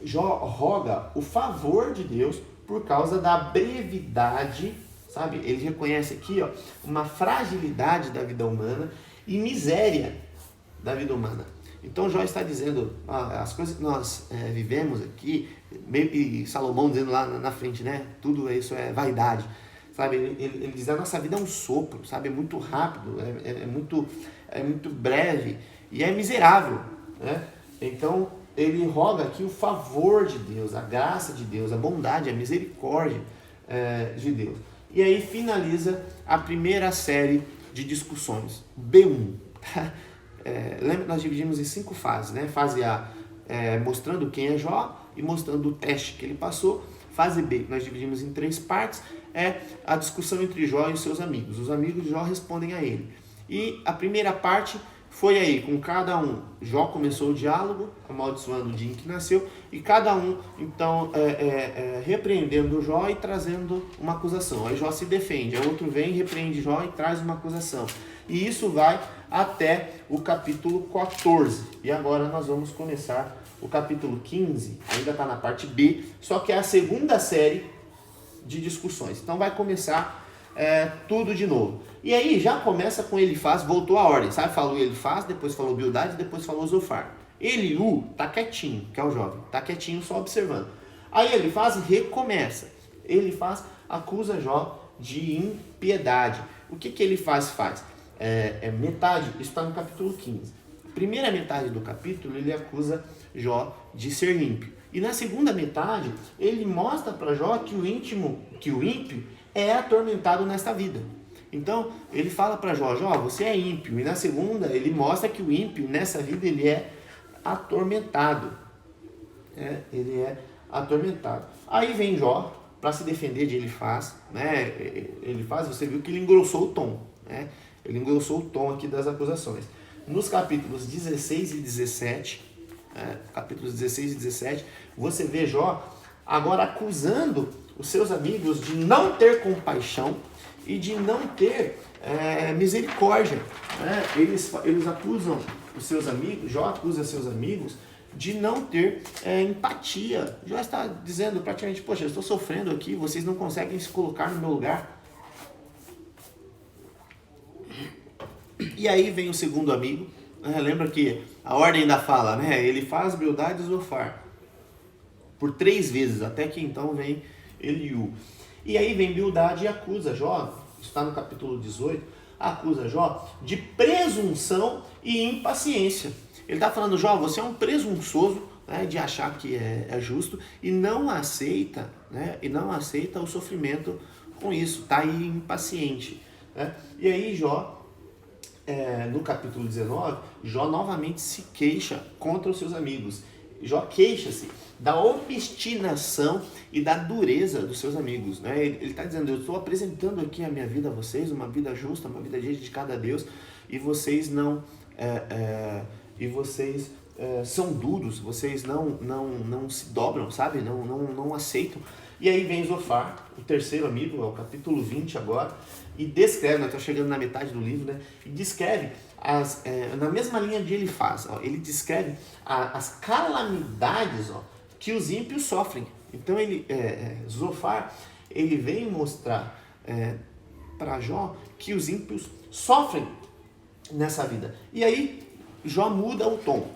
Jó roga o favor de Deus por causa da brevidade, sabe? Ele reconhece aqui uma fragilidade da vida humana e miséria da vida humana. Então Jó está dizendo, as coisas que nós vivemos aqui, e Salomão dizendo lá na frente, né? Tudo isso é vaidade, sabe? Ele diz, a nossa vida é um sopro, sabe? É muito rápido, é muito breve e é miserável, né? Então ele roga aqui o favor de Deus, a graça de Deus, a bondade, a misericórdia de Deus. E aí finaliza a primeira série de discussões, B1. Lembra, nós dividimos em 5 fases, né? Fase A, mostrando quem é Jó e mostrando o teste que ele passou. Fase B, nós dividimos em 3 partes, a discussão entre Jó e os seus amigos. Os amigos de Jó respondem a ele. E a primeira parte foi aí, com cada um. Jó começou o diálogo, amaldiçoando o dia em que nasceu, e cada um, então, repreendendo Jó e trazendo uma acusação. Aí Jó se defende, aí outro vem, repreende Jó e traz uma acusação. E isso vai até o capítulo 14. E agora nós vamos começar o capítulo 15, ainda está na parte B, só que é a segunda série de discussões. Então vai começar tudo de novo. E aí já começa com Elifaz, voltou a ordem, sabe? Falou Elifaz, depois falou Bildade, depois falou Zofar. Eliú tá quietinho, que é o jovem, tá quietinho só observando. Aí Elifaz recomeça. Elifaz acusa Jó de impiedade. O que Elifaz faz? Metade, isso está no capítulo 15. Primeira metade do capítulo, ele acusa Jó de ser ímpio. E na segunda metade, ele mostra para Jó que o ímpio é atormentado nesta vida. Então, ele fala para Jó, você é ímpio. E na segunda, ele mostra que o ímpio, nessa vida, ele é atormentado. Ele é atormentado. Aí vem Jó para se defender de Elifaz. Né? Elifaz, você viu que ele engrossou o tom. Né? Ele engrossou o tom aqui das acusações. Nos capítulos 16 e 17, você vê Jó agora acusando os seus amigos de não ter compaixão e de não ter misericórdia. Né? Eles acusam os seus amigos, Jó acusa seus amigos de não ter empatia. Jó está dizendo praticamente, poxa, eu estou sofrendo aqui, vocês não conseguem se colocar no meu lugar. E aí vem o segundo amigo, lembra que a ordem da fala, né? Ele faz Bildade e Zofar por 3 vezes, até que então vem Eliú. E aí vem Bildade e acusa Jó, está no capítulo 18, acusa Jó de presunção e impaciência. Ele está falando, Jó, você é um presunçoso, né, de achar que é justo e não aceita, né, o sofrimento com isso, está aí impaciente. Né? E aí Jó, no capítulo 19, Jó novamente se queixa contra os seus amigos. Jó queixa-se da obstinação e da dureza dos seus amigos. Né? Ele está dizendo, eu estou apresentando aqui a minha vida a vocês, uma vida justa, uma vida dedicada a Deus, e vocês não são duros, vocês não se dobram, sabe? Não aceitam. E aí vem Zofar, o terceiro amigo, é o capítulo 20 agora, e descreve, nós estamos chegando na metade do livro, né? E descreve, na mesma linha de Elifaz, ele descreve as calamidades que os ímpios sofrem. Então Zofar, ele vem mostrar para Jó que os ímpios sofrem nessa vida. E aí Jó muda o tom.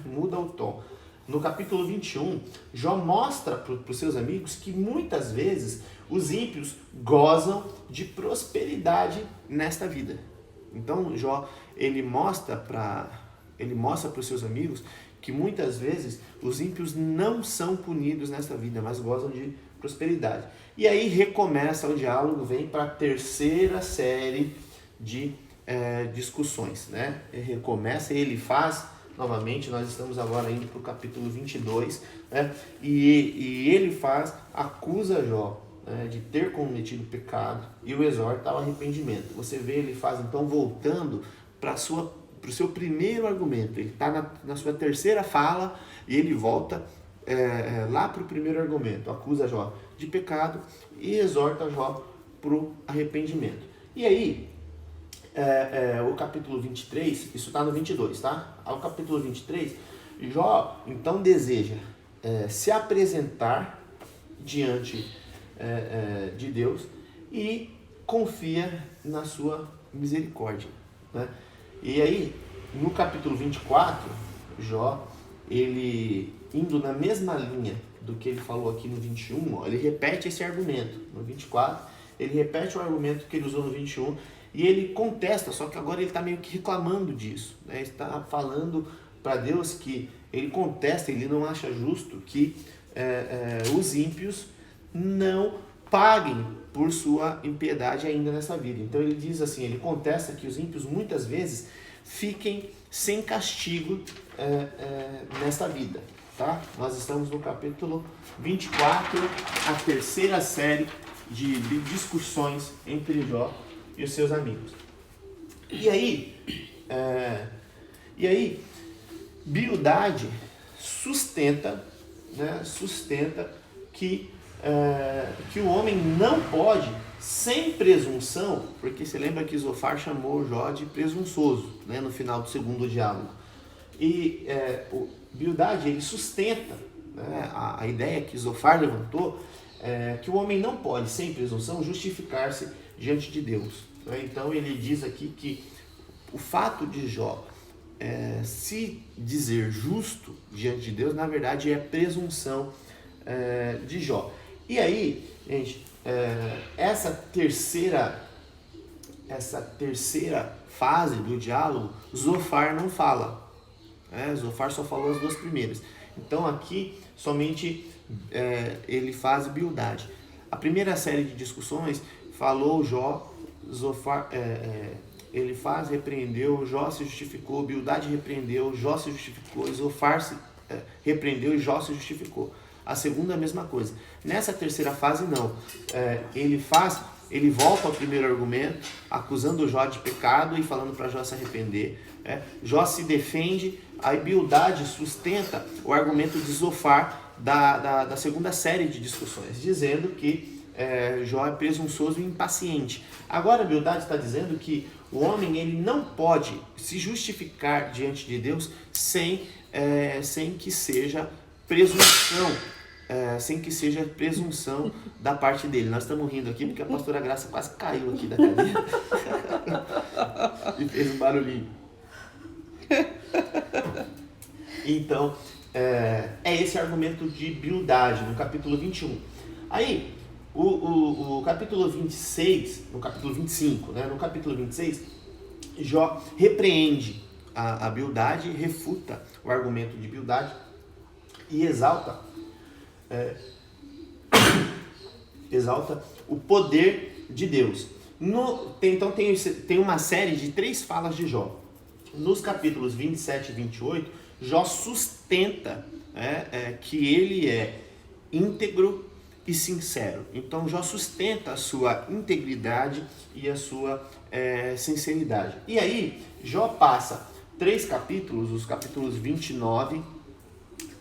Muda o tom. No capítulo 21, Jó mostra para os seus amigos que muitas vezes os ímpios gozam de prosperidade nesta vida. Então Jó, ele mostra para os seus amigos que muitas vezes os ímpios não são punidos nesta vida, mas gozam de prosperidade. E aí recomeça o diálogo, vem para a terceira série de discussões. Né? Recomeça, ele faz... Novamente, nós estamos agora indo para o capítulo 22, né? E ele acusa Jó né, de ter cometido pecado e o exorta ao arrependimento. Você vê ele faz então voltando para o seu primeiro argumento. Ele está na sua terceira fala e ele volta lá para o primeiro argumento. Acusa Jó de pecado e exorta Jó para o arrependimento. E aí, o capítulo 23, isso está no 22, tá? Ao capítulo 23, Jó então deseja se apresentar diante de Deus e confia na sua misericórdia, né? E aí, no capítulo 24, Jó, ele indo na mesma linha do que ele falou aqui no 21, ó, ele repete esse argumento. No 24, ele repete o argumento que ele usou no 21 e ele contesta, só que agora ele está meio que reclamando disso, né? Ele está falando para Deus que ele contesta, ele não acha justo que os ímpios não paguem por sua impiedade ainda nessa vida. Então ele diz assim, ele contesta que os ímpios muitas vezes fiquem sem castigo nesta vida, tá? Nós estamos no capítulo 24, a terceira série de discussões entre Jó e os seus amigos. E aí, Bildade sustenta que o homem não pode, sem presunção, porque você lembra que Zofar chamou Jó de presunçoso, né, no final do segundo diálogo. E o Bildade, ele sustenta, né, a ideia que Zofar levantou, que o homem não pode, sem presunção, justificar-se diante de Deus, né? Então ele diz aqui que o fato de Jó se dizer justo diante de Deus, na verdade é presunção de Jó. E aí, gente, essa terceira fase do diálogo, Zofar não fala. Zofar só falou as duas primeiras. Então aqui somente ele faz Bildade. A primeira série de discussões falou Jó, Zofar ele faz, repreendeu, Jó se justificou, Bildade repreendeu, Jó se justificou, Zofar repreendeu e Jó se justificou. A segunda, a mesma coisa. Nessa terceira fase, não. Ele volta ao primeiro argumento, acusando Jó de pecado e falando para Jó se arrepender. Jó se defende, a Bildade sustenta o argumento de Zofar da segunda série de discussões, dizendo que Jó é presunçoso e impaciente. Agora, a Bildade está dizendo que o homem ele não pode se justificar diante de Deus sem que seja presunção, da parte dele. Nós estamos rindo aqui porque a pastora Graça quase caiu aqui da cadeira e fez um barulhinho. Então, esse argumento de Bildade no capítulo 21. Aí, o capítulo 26, no capítulo 25, né? No capítulo 26, Jó repreende a Bildade, refuta o argumento de Bildade e exalta o poder de Deus. Então tem uma série de 3 falas de Jó. Nos capítulos 27 e 28, Jó sustenta que ele é íntegro e sincero. Então Jó sustenta a sua integridade e a sua sinceridade. E aí Jó passa 3 capítulos, os capítulos 29,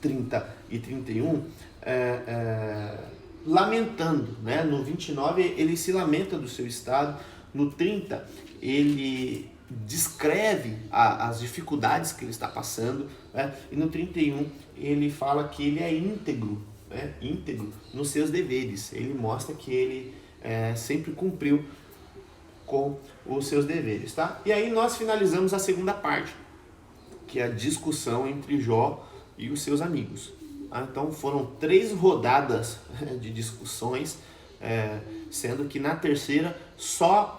30 e 31, lamentando, né? No 29 ele se lamenta do seu estado, no 30 ele descreve as dificuldades que ele está passando, né? E no 31 ele fala que ele é íntegro, né? Íntegro nos seus deveres. Ele mostra que ele sempre cumpriu com os seus deveres, tá? E aí nós finalizamos a segunda parte, que é a discussão entre Jó e os seus amigos. Então foram 3 rodadas de discussões, sendo que na terceira só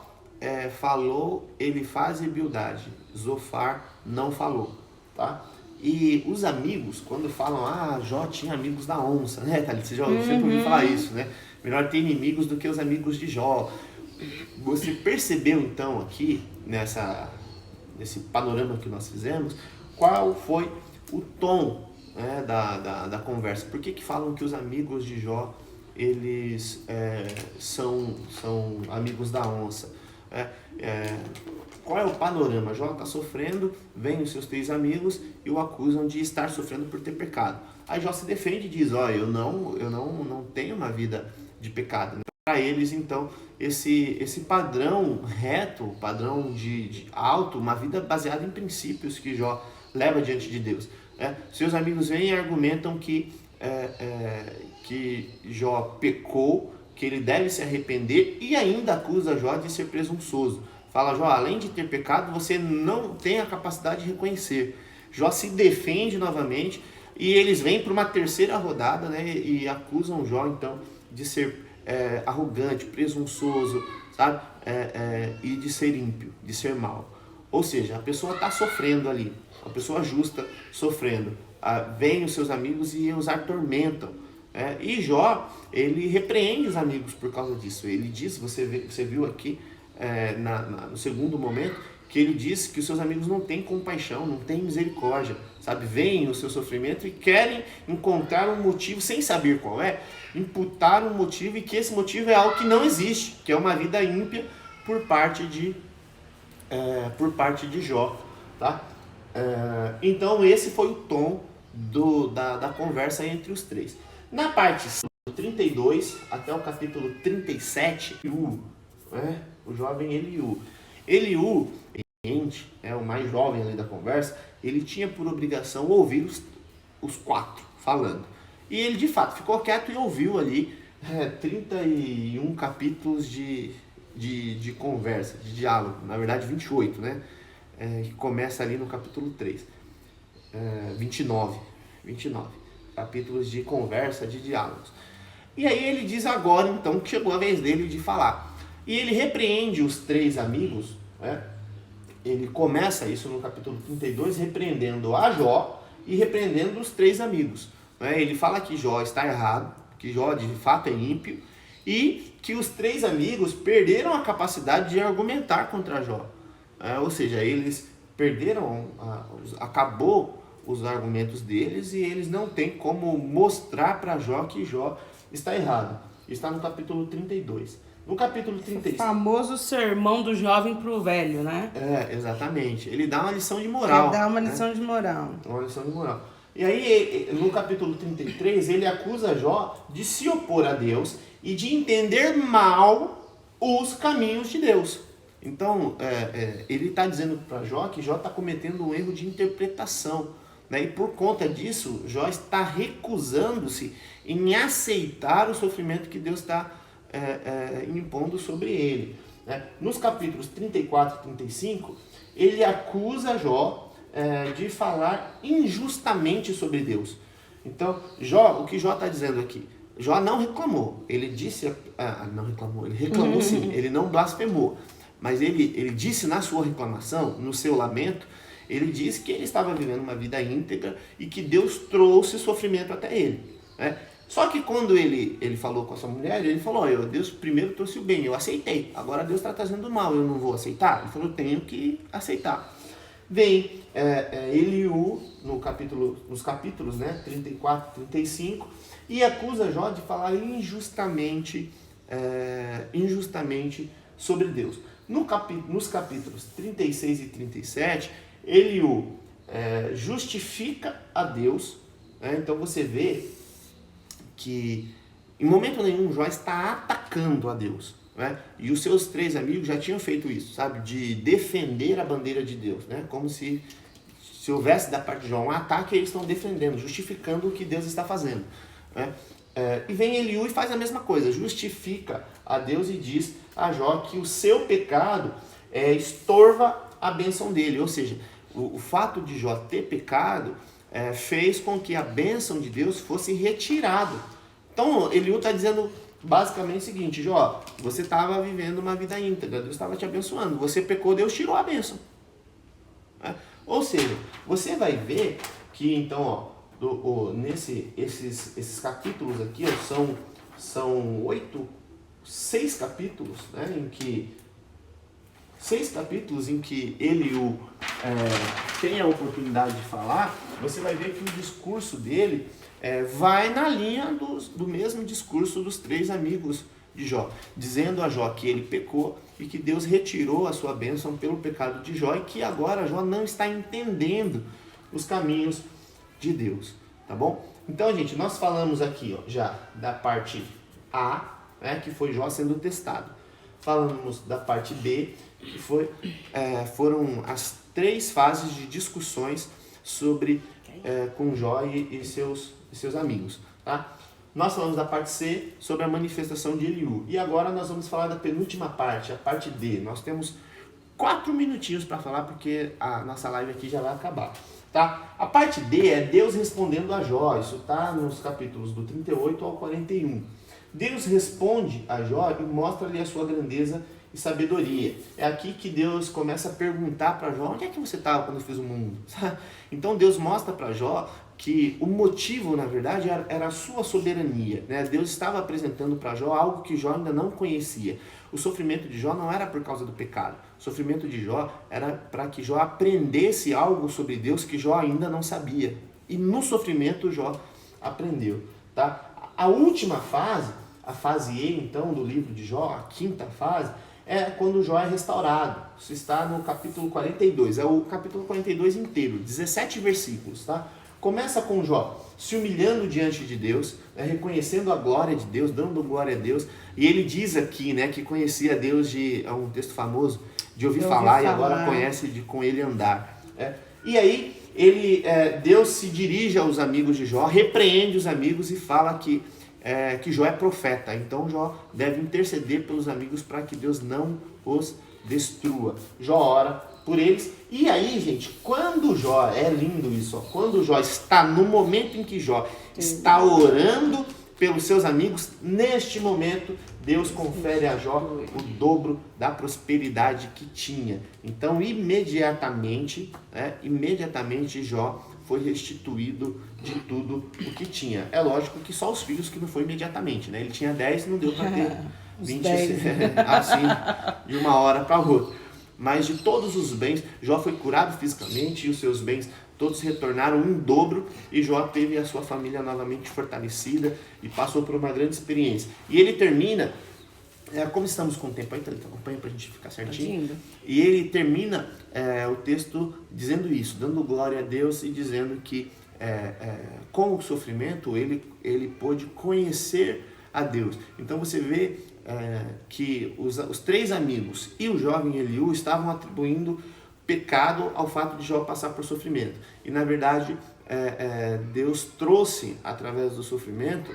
falou Elifaz e Bildade, Zofar não falou, tá? E os amigos, quando falam, Jó tinha amigos da onça, né, Thalita? Você já sempre ouviu falar isso, né? Melhor ter inimigos do que os amigos de Jó. Você percebeu então aqui, nesse panorama que nós fizemos, qual foi o tom, né, da conversa? Por que falam que os amigos de Jó eles são amigos da onça. Qual é o panorama? Jó está sofrendo, vem os seus 3 amigos e o acusam de estar sofrendo por ter pecado. Aí Jó se defende e diz, eu não tenho uma vida de pecado. Para eles, então, esse padrão reto, padrão de alto, uma vida baseada em princípios que Jó leva diante de Deus. Seus amigos vêm e argumentam que Jó pecou, que ele deve se arrepender e ainda acusa Jó de ser presunçoso. Fala, Jó, além de ter pecado, você não tem a capacidade de reconhecer. Jó se defende novamente e eles vêm para uma terceira rodada, né, e acusam Jó, então, de ser arrogante, presunçoso, sabe? E de ser ímpio, de ser mau. Ou seja, a pessoa está sofrendo ali, uma pessoa justa sofrendo. Vêm os seus amigos e os atormentam. E Jó, ele repreende os amigos por causa disso. Ele diz, você viu aqui no segundo momento, que ele diz que os seus amigos não têm compaixão, não têm misericórdia, sabe? Veem o seu sofrimento e querem encontrar um motivo, sem saber qual imputar um motivo, e que esse motivo é algo que não existe, que é uma vida ímpia por parte de Jó, tá? Então esse foi o tom da conversa entre os 3. Na parte do 32 até o capítulo 37, o jovem Eliú, o mais jovem ali da conversa, ele tinha por obrigação ouvir os 4 falando. E ele de fato ficou quieto e ouviu ali 31 capítulos de conversa, de diálogo, na verdade 28, né? Que começa ali no capítulo 3, 29 capítulos de conversa, de diálogos. E aí ele diz agora então que chegou a vez dele de falar. E ele repreende os 3 amigos, ele começa isso no capítulo 32, repreendendo a Jó e repreendendo os 3 amigos. Ele fala que Jó está errado, que Jó de fato é ímpio, e que os 3 amigos perderam a capacidade de argumentar contra Jó. Ou seja, eles perderam, acabou os argumentos deles e eles não têm como mostrar para Jó que Jó está errado. Está no capítulo 32. No capítulo 36... O famoso sermão do jovem para o velho, né? Exatamente. Ele dá uma lição de moral. Ele dá uma lição de moral. Uma lição de moral. E aí, no capítulo 33, ele acusa Jó de se opor a Deus e de entender mal os caminhos de Deus. Então, ele está dizendo para Jó que Jó está cometendo um erro de interpretação. E por conta disso, Jó está recusando-se em aceitar o sofrimento que Deus está impondo sobre ele. Nos capítulos 34 e 35, ele acusa Jó de falar injustamente sobre Deus. Então, o que Jó está dizendo aqui? Jó não reclamou, ele disse, ele reclamou sim, ele não blasfemou, mas ele disse na sua reclamação, no seu lamento, ele disse que ele estava vivendo uma vida íntegra e que Deus trouxe sofrimento até ele. Só que quando ele falou com a sua mulher, ele falou, Deus primeiro trouxe o bem, eu aceitei, agora Deus está trazendo o mal, eu não vou aceitar? Ele falou, tenho que aceitar. Vem Eliú nos capítulos 34 e 35 e acusa Jó de falar injustamente sobre Deus. Nos capítulos 36 e 37, Eliú justifica a Deus. Então você vê que em momento nenhum Jó está atacando a Deus. E os seus 3 amigos já tinham feito isso, sabe? De defender a bandeira de Deus, como se houvesse da parte de Jó um ataque, eles estão defendendo, justificando o que Deus está fazendo. E vem Eliú e faz a mesma coisa, justifica a Deus e diz a Jó que o seu pecado estorva a bênção dele, ou seja, o fato de Jó ter pecado fez com que a bênção de Deus fosse retirada. Então Eliú está dizendo basicamente o seguinte, Jó, você estava vivendo uma vida íntegra, Deus estava te abençoando, você pecou, Deus tirou a bênção. Ou seja, você vai ver que então, esses capítulos aqui são 6 capítulos, em que 6 capítulos em que Eliú tem a oportunidade de falar, você vai ver que o discurso dele vai na linha do mesmo discurso dos 3 amigos de Jó, dizendo a Jó que ele pecou e que Deus retirou a sua bênção pelo pecado de Jó e que agora Jó não está entendendo os caminhos de Deus, tá bom? Então, gente, nós falamos aqui já da parte A, né, que foi Jó sendo testado. Falamos da parte B, que foram as 3 fases de discussões com Jó e seus amigos, tá? Nós falamos da parte C, sobre a manifestação de Eliú. E agora nós vamos falar da penúltima parte, a parte D. Nós temos 4 minutinhos para falar, porque a nossa live aqui já vai acabar. Tá? A parte D é Deus respondendo a Jó. Isso está nos capítulos do 38 ao 41. Deus responde a Jó e mostra-lhe a sua grandeza e sabedoria. É aqui que Deus começa a perguntar para Jó: onde é que você estava quando eu fiz o mundo? Então Deus mostra para Jó que o motivo, na verdade, era a sua soberania, né? Deus estava apresentando para Jó algo que Jó ainda não conhecia. O sofrimento de Jó não era por causa do pecado. O sofrimento de Jó era para que Jó aprendesse algo sobre Deus que Jó ainda não sabia. E no sofrimento Jó aprendeu, tá? A última fase, a fase E, então, do livro de Jó, a 5ª fase, é quando Jó é restaurado. Isso está no capítulo 42. É o capítulo 42 inteiro, 17 versículos, tá? Começa com Jó se humilhando diante de Deus, reconhecendo a glória de Deus, dando glória a Deus. E ele diz aqui, né, que conhecia Deus é um texto famoso, de ouvir falar e agora conhece de com ele andar. E aí Deus se dirige aos amigos de Jó, repreende os amigos e fala que Jó é profeta. Então Jó deve interceder pelos amigos para que Deus não os destrua. Jó ora por eles. E aí, gente, quando Jó, é lindo isso, quando Jó está no momento em que Jó está orando pelos seus amigos, neste momento Deus confere a Jó o dobro da prosperidade que tinha. Então, imediatamente Jó foi restituído de tudo o que tinha. É lógico que só os filhos que não foi imediatamente, né? Ele tinha 10, não deu para ter 20 assim, de uma hora para outra. Mas de todos os bens, Jó foi curado fisicamente e os seus bens todos retornaram um dobro, e Jó teve a sua família novamente fortalecida e passou por uma grande experiência. E ele termina, como estamos com o tempo aí, Thalita, acompanha para a gente ficar certinho. E ele termina o texto dizendo isso, dando glória a Deus e dizendo que com o sofrimento ele pôde conhecer a Deus. Então você vê que os 3 amigos e o jovem Eliú estavam atribuindo pecado ao fato de Jó passar por sofrimento. E na verdade Deus trouxe, através do sofrimento,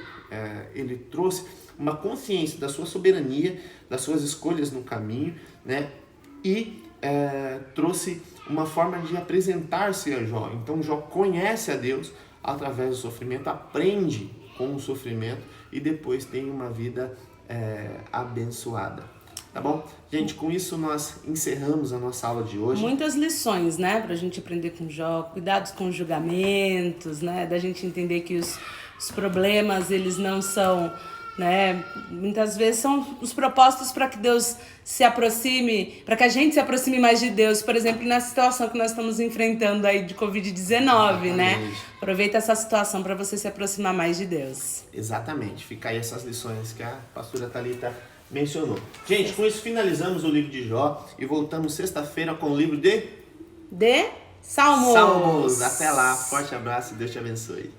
ele trouxe uma consciência da sua soberania, das suas escolhas no caminho, né? E trouxe uma forma de apresentar-se a Jó. Então Jó conhece a Deus através do sofrimento, aprende com o sofrimento e depois tem uma vida abençoada. Tá bom? Gente, com isso nós encerramos a nossa aula de hoje. Muitas lições, né? Pra gente aprender com Jó, cuidados com os julgamentos, né? Da gente entender que os problemas, eles não são, né? Muitas vezes são os propósitos para que Deus se aproxime, para que a gente se aproxime mais de Deus. Por exemplo, na situação que nós estamos enfrentando aí de Covid-19, né? Aproveita essa situação para você se aproximar mais de Deus. Exatamente. Fica aí essas lições que a pastora Thalita mencionou. Gente, com isso finalizamos o livro de Jó e voltamos sexta-feira com o livro de Salmos. Até lá. Forte abraço e Deus te abençoe.